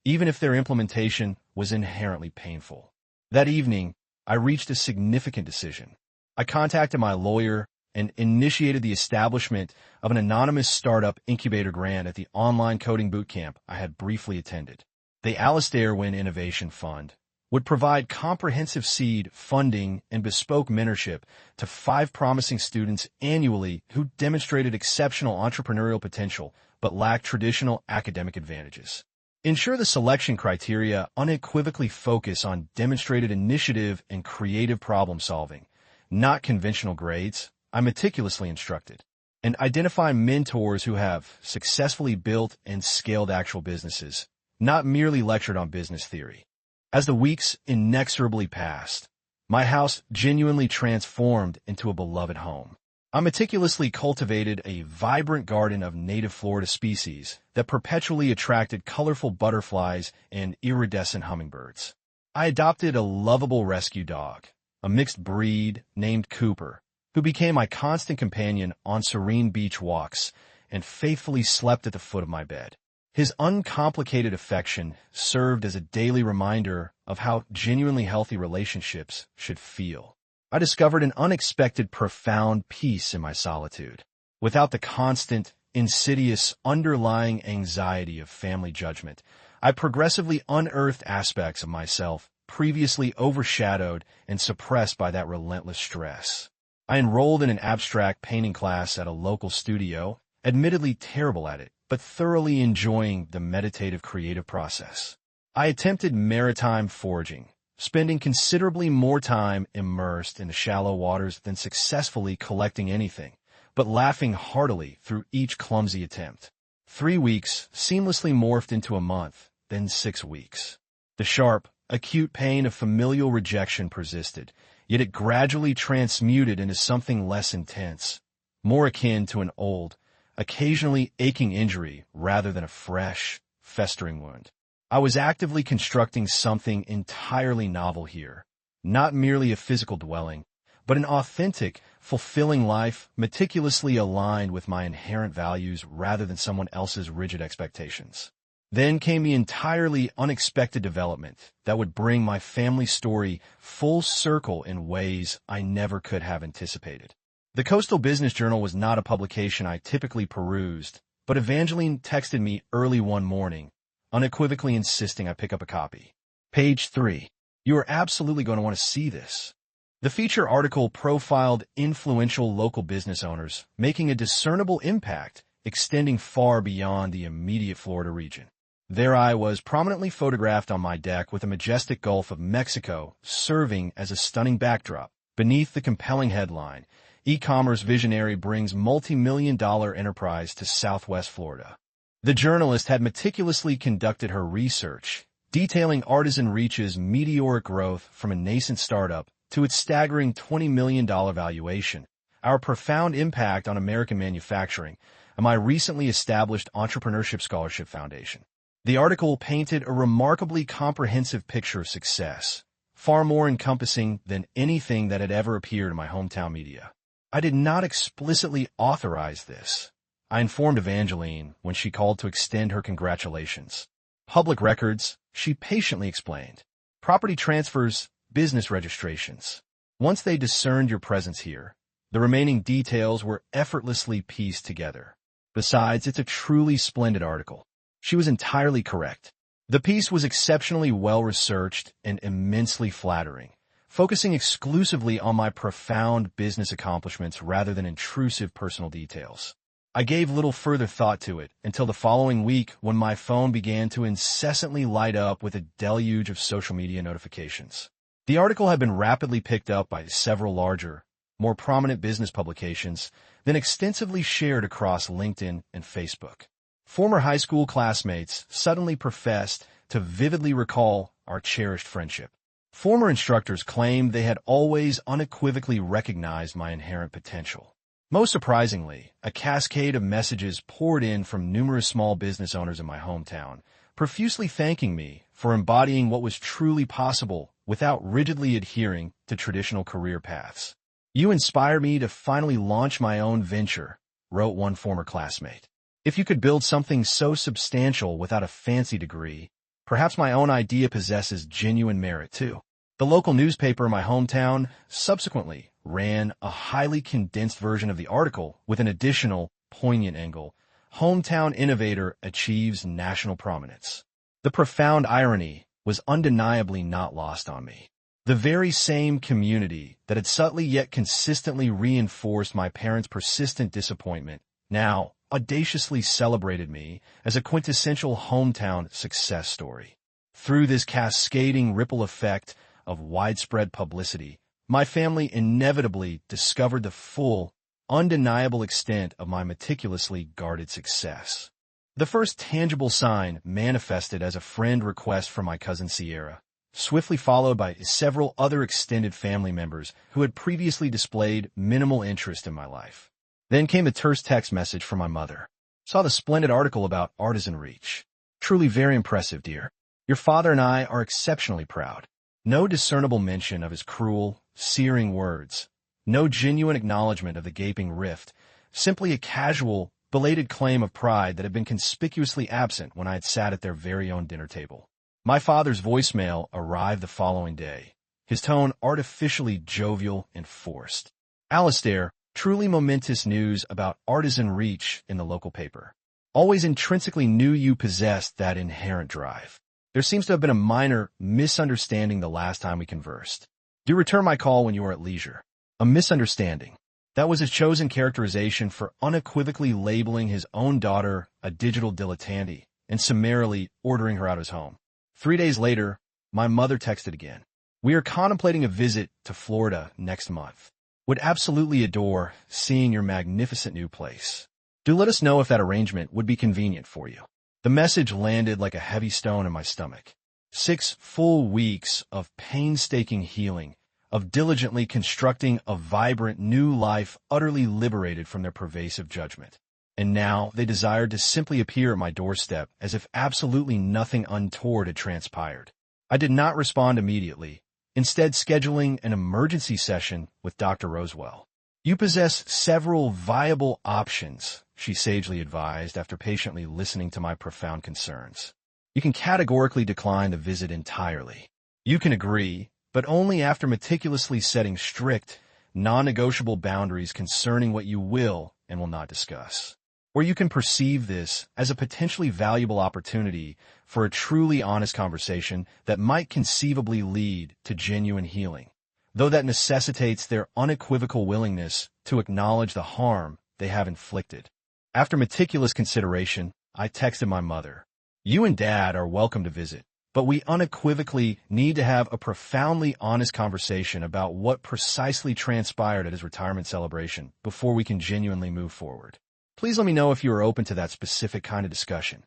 even if their implementation was inherently painful. That evening, I reached a significant decision. I contacted my lawyer and initiated the establishment of an anonymous startup incubator grant at the online coding bootcamp I had briefly attended. The Alistair Win Innovation Fund would provide comprehensive seed funding and bespoke mentorship to 5 promising students annually who demonstrated exceptional entrepreneurial potential but lacked traditional academic advantages. Ensure the selection criteria unequivocally focus on demonstrated initiative and creative problem solving, not conventional grades, I meticulously instructed, and identify mentors who have successfully built and scaled actual businesses, not merely lectured on business theory. As the weeks inexorably passed, my house genuinely transformed into a beloved home. I meticulously cultivated a vibrant garden of native Florida species that perpetually attracted colorful butterflies and iridescent hummingbirds. I adopted a lovable rescue dog, a mixed breed named Cooper, who became my constant companion on serene beach walks and faithfully slept at the foot of my bed. His uncomplicated affection served as a daily reminder of how genuinely healthy relationships should feel. I discovered an unexpected profound peace in my solitude. Without the constant, insidious, underlying anxiety of family judgment, I progressively unearthed aspects of myself previously overshadowed and suppressed by that relentless stress. I enrolled in an abstract painting class at a local studio, admittedly terrible at it, but thoroughly enjoying the meditative creative process. I attempted maritime foraging, spending considerably more time immersed in the shallow waters than successfully collecting anything, but laughing heartily through each clumsy attempt. 3 weeks seamlessly morphed into a month, then 6 weeks. The sharp, acute pain of familial rejection persisted, yet it gradually transmuted into something less intense, more akin to an old, occasionally aching injury rather than a fresh, festering wound. I was actively constructing something entirely novel here, not merely a physical dwelling, but an authentic, fulfilling life meticulously aligned with my inherent values rather than someone else's rigid expectations. Then came the entirely unexpected development that would bring my family story full circle in ways I never could have anticipated. The Coastal Business Journal was not a publication I typically perused, but Evangeline texted me early one morning, unequivocally insisting I pick up a copy. Page 3. You are absolutely going to want to see this. The feature article profiled influential local business owners making a discernible impact extending far beyond the immediate Florida region. There I was prominently photographed on my deck with a majestic Gulf of Mexico serving as a stunning backdrop. Beneath the compelling headline, E-commerce visionary brings multi-million-dollar enterprise to Southwest Florida. The journalist had meticulously conducted her research, detailing Artisan Reach's meteoric growth from a nascent startup to its staggering $20 million valuation, our profound impact on American manufacturing, and my recently established Entrepreneurship Scholarship Foundation. The article painted a remarkably comprehensive picture of success, far more encompassing than anything that had ever appeared in my hometown media. I did not explicitly authorize this. I informed Evangeline when she called to extend her congratulations. Public records, she patiently explained. Property transfers, business registrations. Once they discerned your presence here, the remaining details were effortlessly pieced together. Besides, it's a truly splendid article. She was entirely correct. The piece was exceptionally well-researched and immensely flattering, focusing exclusively on my profound business accomplishments rather than intrusive personal details. I gave little further thought to it until the following week when my phone began to incessantly light up with a deluge of social media notifications. The article had been rapidly picked up by several larger, more prominent business publications, then extensively shared across LinkedIn and Facebook. Former high school classmates suddenly professed to vividly recall our cherished friendship. Former instructors claimed they had always unequivocally recognized my inherent potential. Most surprisingly, a cascade of messages poured in from numerous small business owners in my hometown, profusely thanking me for embodying what was truly possible without rigidly adhering to traditional career paths. "You inspired me to finally launch my own venture," wrote one former classmate. "If you could build something so substantial without a fancy degree, perhaps my own idea possesses genuine merit too." The local newspaper in my hometown subsequently ran a highly condensed version of the article with an additional, poignant angle: "Hometown innovator achieves national prominence." The profound irony was undeniably not lost on me. The very same community that had subtly yet consistently reinforced my parents' persistent disappointment now audaciously celebrated me as a quintessential hometown success story. Through this cascading ripple effect of widespread publicity, my family inevitably discovered the full, undeniable extent of my meticulously guarded success. The first tangible sign manifested as a friend request from my cousin Sierra, swiftly followed by several other extended family members who had previously displayed minimal interest in my life. Then came a terse text message from my mother. "Saw the splendid article about Artisan Reach. Truly very impressive, dear. Your father and I are exceptionally proud." No discernible mention of his cruel, searing words. No genuine acknowledgement of the gaping rift. Simply a casual, belated claim of pride that had been conspicuously absent when I had sat at their very own dinner table. My father's voicemail arrived the following day, his tone artificially jovial and forced. "Alistair, truly momentous news about Artisan Reach in the local paper. Always intrinsically knew you possessed that inherent drive. There seems to have been a minor misunderstanding the last time we conversed. Do return my call when you are at leisure." A misunderstanding. That was his chosen characterization for unequivocally labeling his own daughter a digital dilettante and summarily ordering her out of his home. 3 days later, my mother texted again. "We are contemplating a visit to Florida next month. Would absolutely adore seeing your magnificent new place. Do let us know if that arrangement would be convenient for you. The message landed like a heavy stone in my stomach. 6 full weeks of painstaking healing, of diligently constructing a vibrant new life utterly liberated from their pervasive judgment. And now they desired to simply appear at my doorstep as if absolutely nothing untoward had transpired. I did not respond immediately, instead scheduling an emergency session with Dr. Rosewell. You possess several viable options, she sagely advised after patiently listening to my profound concerns. You can categorically decline the visit entirely. You can agree, but only after meticulously setting strict, non-negotiable boundaries concerning what you will and will not discuss. Or you can perceive this as a potentially valuable opportunity for a truly honest conversation that might conceivably lead to genuine healing, though that necessitates their unequivocal willingness to acknowledge the harm they have inflicted. After meticulous consideration, I texted my mother. You and Dad are welcome to visit, but we unequivocally need to have a profoundly honest conversation about what precisely transpired at his retirement celebration before we can genuinely move forward. Please let me know if you are open to that specific kind of discussion.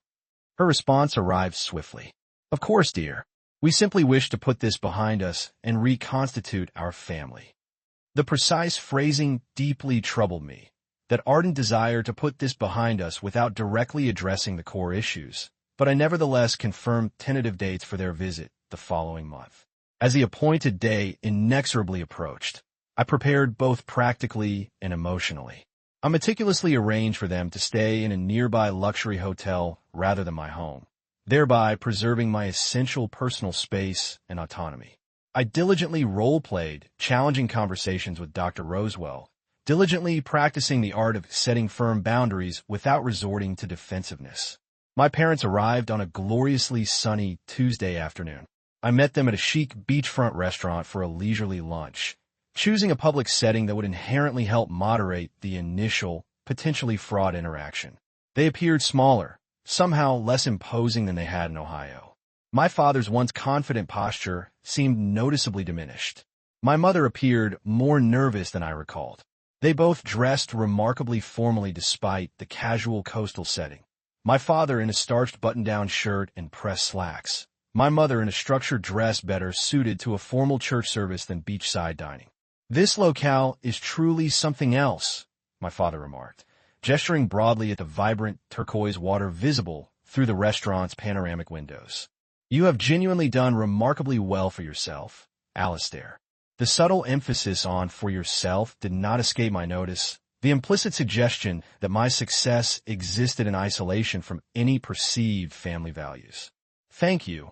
Her response arrived swiftly. Of course, dear. We simply wish to put this behind us and reconstitute our family. The precise phrasing deeply troubled me, that ardent desire to put this behind us without directly addressing the core issues, but I nevertheless confirmed tentative dates for their visit the following month. As the appointed day inexorably approached, I prepared both practically and emotionally. I meticulously arranged for them to stay in a nearby luxury hotel rather than my home, thereby preserving my essential personal space and autonomy. I diligently role-played challenging conversations with Dr. Rosewell, diligently practicing the art of setting firm boundaries without resorting to defensiveness. My parents arrived on a gloriously sunny Tuesday afternoon. I met them at a chic beachfront restaurant for a leisurely lunch, choosing a public setting that would inherently help moderate the initial, potentially fraught interaction. They appeared smaller, somehow less imposing than they had in Ohio. My father's once confident posture seemed noticeably diminished. My mother appeared more nervous than I recalled. They both dressed remarkably formally despite the casual coastal setting. My father in a starched button-down shirt and pressed slacks. My mother in a structured dress better suited to a formal church service than beachside dining. This locale is truly something else, my father remarked, gesturing broadly at the vibrant turquoise water visible through the restaurant's panoramic windows. You have genuinely done remarkably well for yourself, Alistair. The subtle emphasis on "for yourself" did not escape my notice, the implicit suggestion that my success existed in isolation from any perceived family values. Thank you,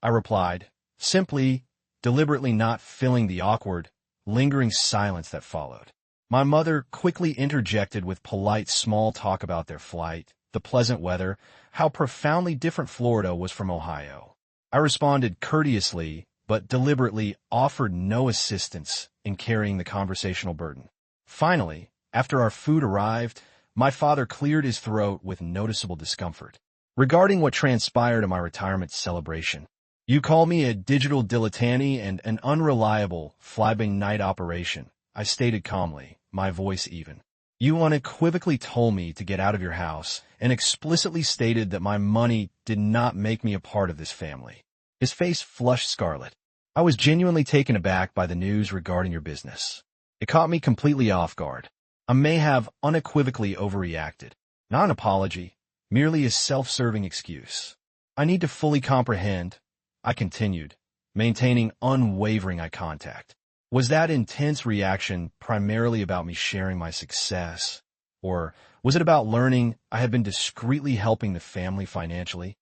I replied, simply, deliberately not filling the awkward, lingering silence that followed. My mother quickly interjected with polite small talk about their flight, the pleasant weather, how profoundly different Florida was from Ohio. I responded courteously, but deliberately offered no assistance in carrying the conversational burden. Finally, after our food arrived, my father cleared his throat with noticeable discomfort. Regarding what transpired at my retirement celebration, you call me a digital dilettante and an unreliable, fly-by-night operation, I stated calmly, my voice even. You unequivocally told me to get out of your house and explicitly stated that my money did not make me a part of this family. His face flushed scarlet. I was genuinely taken aback by the news regarding your business. It caught me completely off guard. I may have unequivocally overreacted. Not an apology, merely a self-serving excuse. I need to fully comprehend, I continued, maintaining unwavering eye contact. Was that intense reaction primarily about me sharing my success? Or was it about learning I had been discreetly helping the family financially?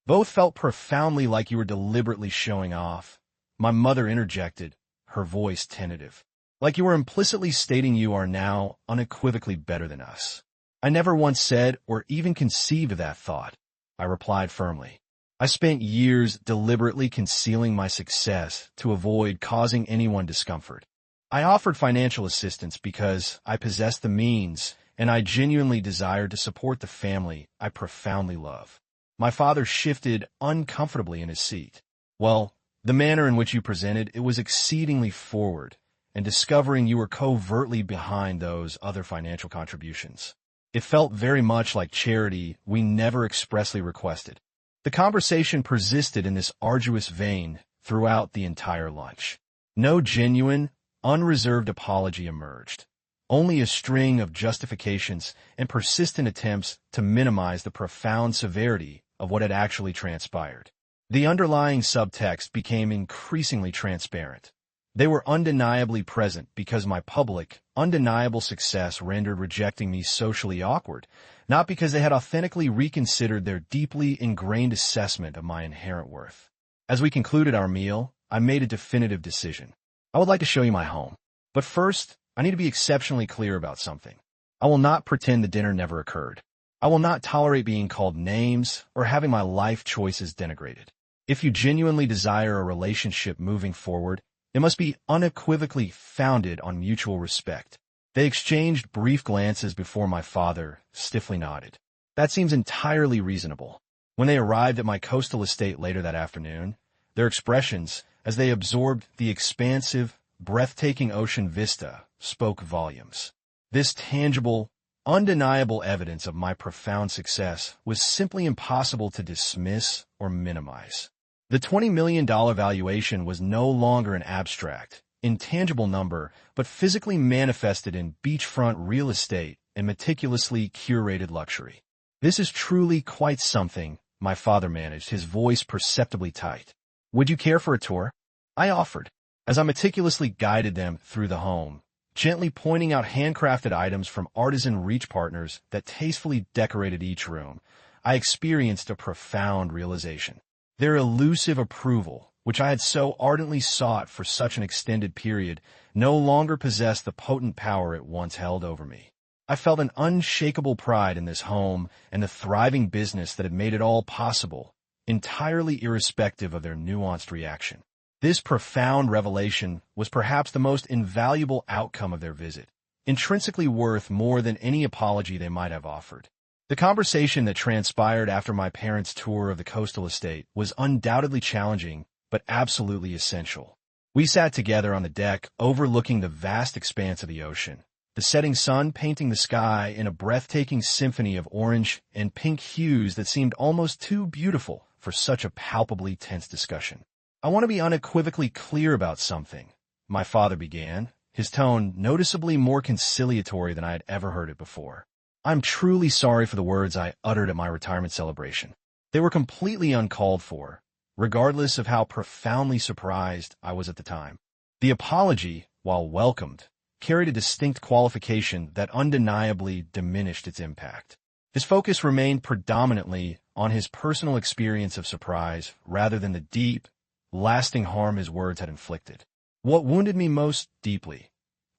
Both felt profoundly like you were deliberately showing off. My mother interjected, her voice tentative. Like you were implicitly stating you are now unequivocally better than us. I never once said or even conceived of that thought, I replied firmly. I spent years deliberately concealing my success to avoid causing anyone discomfort. I offered financial assistance because I possessed the means and I genuinely desired to support the family I profoundly love. My father shifted uncomfortably in his seat. Well, the manner in which you presented it was exceedingly forward, and discovering you were covertly behind those other financial contributions. It felt very much like charity we never expressly requested. The conversation persisted in this arduous vein throughout the entire lunch. No genuine, unreserved apology emerged. Only a string of justifications and persistent attempts to minimize the profound severity of what had actually transpired. The underlying subtext became increasingly transparent. They were undeniably present because my public, undeniable success rendered rejecting me socially awkward, not because they had authentically reconsidered their deeply ingrained assessment of my inherent worth. As we concluded our meal, I made a definitive decision. I would like to show you my home. But first, I need to be exceptionally clear about something. I will not pretend the dinner never occurred. I will not tolerate being called names or having my life choices denigrated. If you genuinely desire a relationship moving forward, it must be unequivocally founded on mutual respect. They exchanged brief glances before my father stiffly nodded. That seems entirely reasonable. When they arrived at my coastal estate later that afternoon, their expressions, as they absorbed the expansive, breathtaking ocean vista, spoke volumes. This tangible, undeniable evidence of my profound success was simply impossible to dismiss or minimize. The $20 million valuation was no longer an abstract, intangible number, but physically manifested in beachfront real estate and meticulously curated luxury. This is truly quite something, my father managed, his voice perceptibly tight. Would you care for a tour? I offered, as I meticulously guided them through the home, gently pointing out handcrafted items from artisan reach partners that tastefully decorated each room. I experienced a profound realization. Their elusive approval, which I had so ardently sought for such an extended period, no longer possessed the potent power it once held over me. I felt an unshakable pride in this home and the thriving business that had made it all possible, entirely irrespective of their nuanced reaction. This profound revelation was perhaps the most invaluable outcome of their visit, intrinsically worth more than any apology they might have offered. The conversation that transpired after my parents' tour of the coastal estate was undoubtedly challenging, but absolutely essential. We sat together on the deck, overlooking the vast expanse of the ocean, the setting sun painting the sky in a breathtaking symphony of orange and pink hues that seemed almost too beautiful for such a palpably tense discussion. I want to be unequivocally clear about something, my father began, his tone noticeably more conciliatory than I had ever heard it before. I'm truly sorry for the words I uttered at my retirement celebration. They were completely uncalled for, regardless of how profoundly surprised I was at the time. The apology, while welcomed, carried a distinct qualification that undeniably diminished its impact. His focus remained predominantly on his personal experience of surprise rather than the deep, lasting harm his words had inflicted. What wounded me most deeply,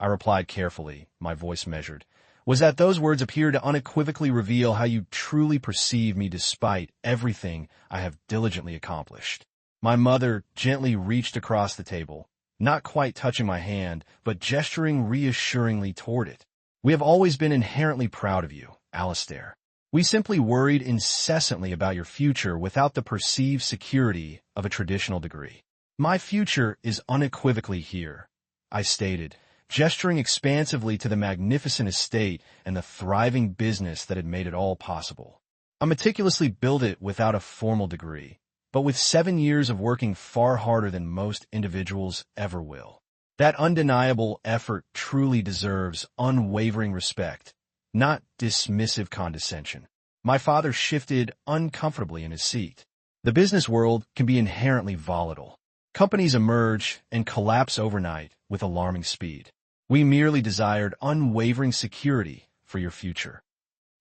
I replied carefully, my voice measured, was that those words appear to unequivocally reveal how you truly perceive me despite everything I have diligently accomplished. My mother gently reached across the table, not quite touching my hand, but gesturing reassuringly toward it. We have always been inherently proud of you, Alistair. We simply worried incessantly about your future without the perceived security of a traditional degree. My future is unequivocally here, I stated, gesturing expansively to the magnificent estate and the thriving business that had made it all possible. I meticulously built it without a formal degree, but with 7 years of working far harder than most individuals ever will. That undeniable effort truly deserves unwavering respect, not dismissive condescension. My father shifted uncomfortably in his seat. The business world can be inherently volatile. Companies emerge and collapse overnight with alarming speed. We merely desired unwavering security for your future.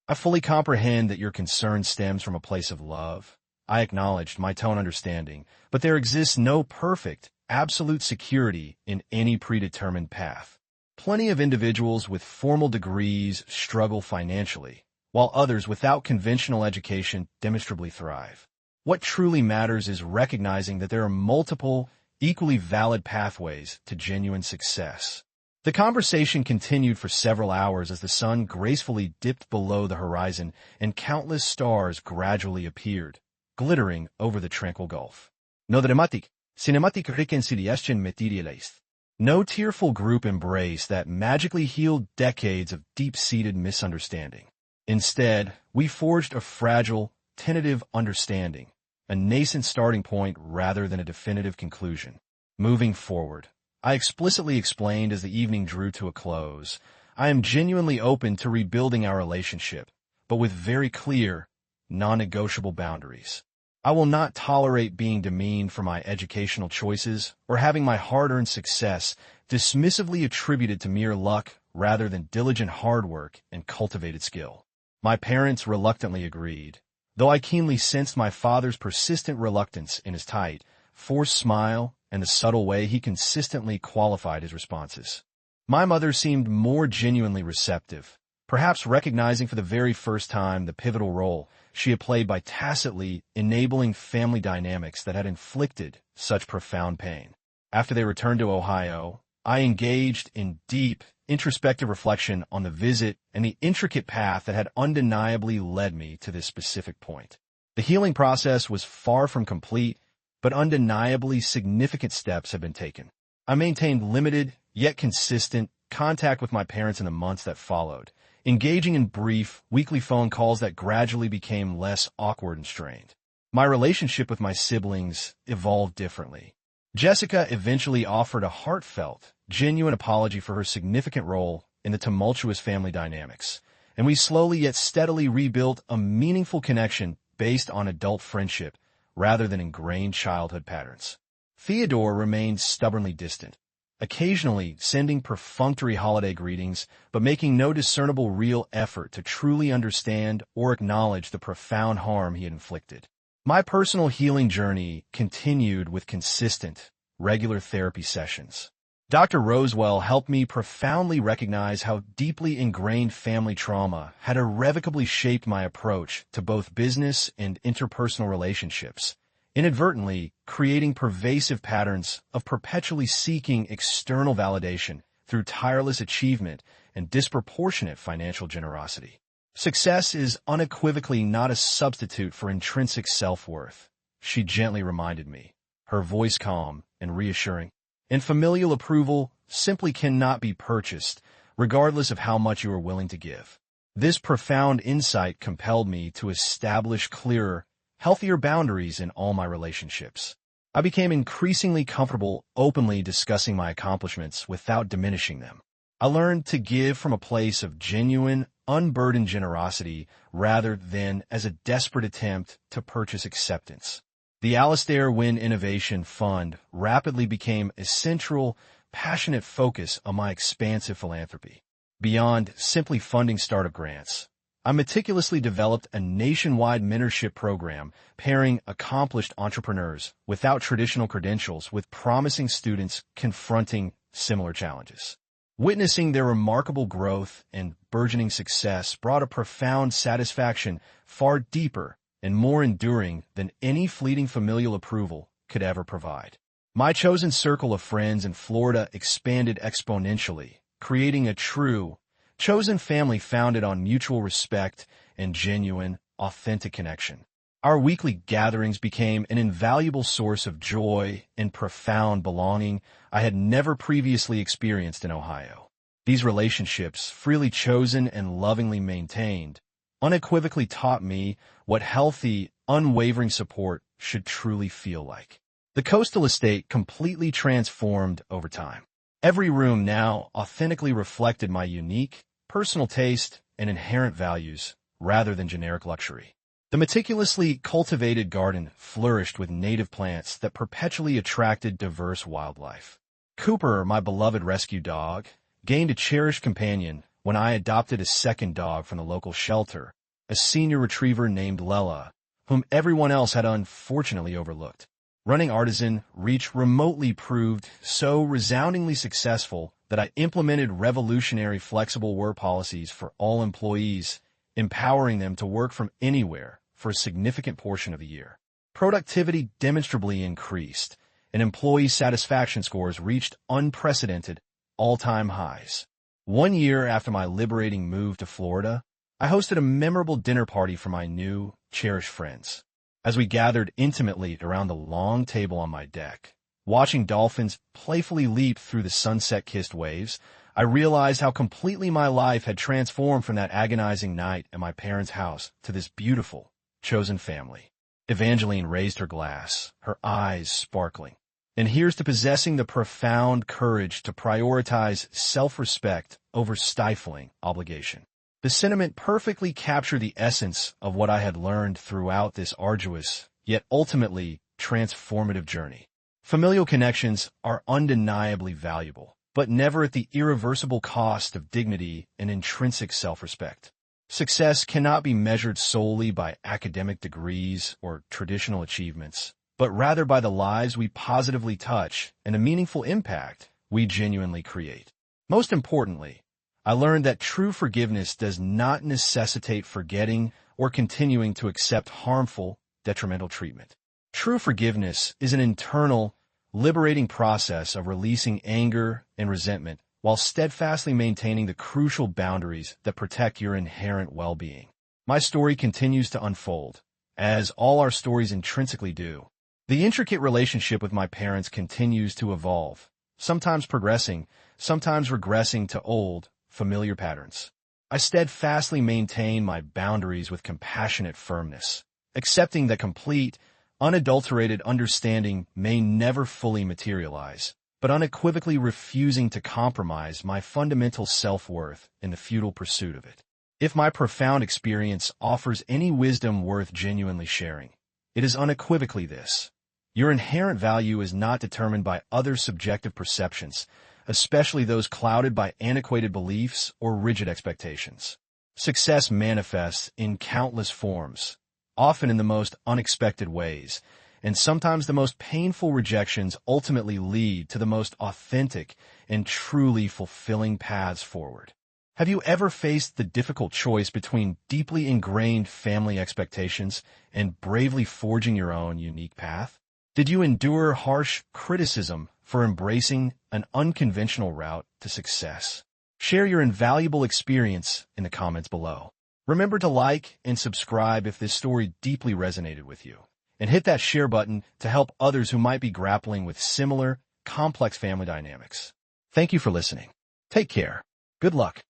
I fully comprehend that your concern stems from a place of love. I acknowledged, my tone understanding, but there exists no perfect, absolute security in any predetermined path. Plenty of individuals with formal degrees struggle financially, while others without conventional education demonstrably thrive. What truly matters is recognizing that there are multiple, equally valid pathways to genuine success. The conversation continued for several hours as the sun gracefully dipped below the horizon and countless stars gradually appeared, glittering over the tranquil gulf. No dramatic, cinematic reconciliation materialized. No tearful group embrace that magically healed decades of deep-seated misunderstanding. Instead, we forged a fragile, tentative understanding, a nascent starting point rather than a definitive conclusion. Moving forward, I explicitly explained as the evening drew to a close, I am genuinely open to rebuilding our relationship, but with very clear, non-negotiable boundaries. I will not tolerate being demeaned for my educational choices or having my hard-earned success dismissively attributed to mere luck rather than diligent hard work and cultivated skill. My parents reluctantly agreed, though I keenly sensed my father's persistent reluctance in his tight, forced smile and the subtle way he consistently qualified his responses. My mother seemed more genuinely receptive, perhaps recognizing for the very first time the pivotal role she had played by tacitly enabling family dynamics that had inflicted such profound pain. After they returned to Ohio, I engaged in deep, introspective reflection on the visit and the intricate path that had undeniably led me to this specific point. The healing process was far from complete, but undeniably significant steps had been taken. I maintained limited, yet consistent, contact with my parents in the months that followed, engaging in brief, weekly phone calls that gradually became less awkward and strained. My relationship with my siblings evolved differently. Jessica eventually offered a heartfelt, genuine apology for her significant role in the tumultuous family dynamics, and we slowly yet steadily rebuilt a meaningful connection based on adult friendship rather than ingrained childhood patterns. Theodore remained stubbornly distant, occasionally sending perfunctory holiday greetings, but making no discernible real effort to truly understand or acknowledge the profound harm he had inflicted. My personal healing journey continued with consistent, regular therapy sessions. Dr. Rosewell helped me profoundly recognize how deeply ingrained family trauma had irrevocably shaped my approach to both business and interpersonal relationships, inadvertently creating pervasive patterns of perpetually seeking external validation through tireless achievement and disproportionate financial generosity. Success is unequivocally not a substitute for intrinsic self-worth, she gently reminded me, her voice calm and reassuring. And familial approval simply cannot be purchased, regardless of how much you are willing to give. This profound insight compelled me to establish clearer, healthier boundaries in all my relationships. I became increasingly comfortable openly discussing my accomplishments without diminishing them. I learned to give from a place of genuine, unburdened generosity rather than as a desperate attempt to purchase acceptance. The Alistair Wynn Innovation Fund rapidly became a central, passionate focus of my expansive philanthropy. Beyond simply funding startup grants, I meticulously developed a nationwide mentorship program pairing accomplished entrepreneurs without traditional credentials with promising students confronting similar challenges. Witnessing their remarkable growth and burgeoning success brought a profound satisfaction far deeper and more enduring than any fleeting familial approval could ever provide. My chosen circle of friends in Florida expanded exponentially, creating a true, chosen family founded on mutual respect and genuine, authentic connection. Our weekly gatherings became an invaluable source of joy and profound belonging I had never previously experienced in Ohio. These relationships, freely chosen and lovingly maintained, unequivocally taught me what healthy, unwavering support should truly feel like. The coastal estate completely transformed over time. Every room now authentically reflected my unique, personal taste and inherent values rather than generic luxury. The meticulously cultivated garden flourished with native plants that perpetually attracted diverse wildlife. Cooper, my beloved rescue dog, gained a cherished companion when I adopted a second dog from the local shelter, a senior retriever named Lella, whom everyone else had unfortunately overlooked. Running Artisan Reach remotely proved so resoundingly successful that I implemented revolutionary flexible work policies for all employees, empowering them to work from anywhere for a significant portion of the year. Productivity demonstrably increased, and employee satisfaction scores reached unprecedented all-time highs. 1 year after my liberating move to Florida, I hosted a memorable dinner party for my new, cherished friends. As we gathered intimately around the long table on my deck, Watching dolphins playfully leap through the sunset-kissed waves, I realized how completely my life had transformed from that agonizing night at my parents' house to this beautiful, chosen family. Evangeline raised her glass, her eyes sparkling. And here's to possessing the profound courage to prioritize self-respect over stifling obligation. The sentiment perfectly captured the essence of what I had learned throughout this arduous, yet ultimately transformative journey. Familial connections are undeniably valuable, but never at the irreversible cost of dignity and intrinsic self-respect. Success cannot be measured solely by academic degrees or traditional achievements, but rather by the lives we positively touch and the meaningful impact we genuinely create. Most importantly, I learned that true forgiveness does not necessitate forgetting or continuing to accept harmful, detrimental treatment. True forgiveness is an internal, liberating process of releasing anger and resentment while steadfastly maintaining the crucial boundaries that protect your inherent well-being. My story continues to unfold, as all our stories intrinsically do. The intricate relationship with my parents continues to evolve, sometimes progressing, sometimes regressing to old, familiar patterns. I steadfastly maintain my boundaries with compassionate firmness, accepting that complete, unadulterated understanding may never fully materialize, but unequivocally refusing to compromise my fundamental self-worth in the futile pursuit of it. If my profound experience offers any wisdom worth genuinely sharing, it is unequivocally this. Your inherent value is not determined by other subjective perceptions, especially those clouded by antiquated beliefs or rigid expectations. Success manifests in countless forms, often in the most unexpected ways, and sometimes the most painful rejections ultimately lead to the most authentic and truly fulfilling paths forward. Have you ever faced the difficult choice between deeply ingrained family expectations and bravely forging your own unique path? Did you endure harsh criticism for embracing an unconventional route to success? Share your invaluable experience in the comments below. Remember to like and subscribe if this story deeply resonated with you, and hit that share button to help others who might be grappling with similar, complex family dynamics. Thank you for listening. Take care. Good luck.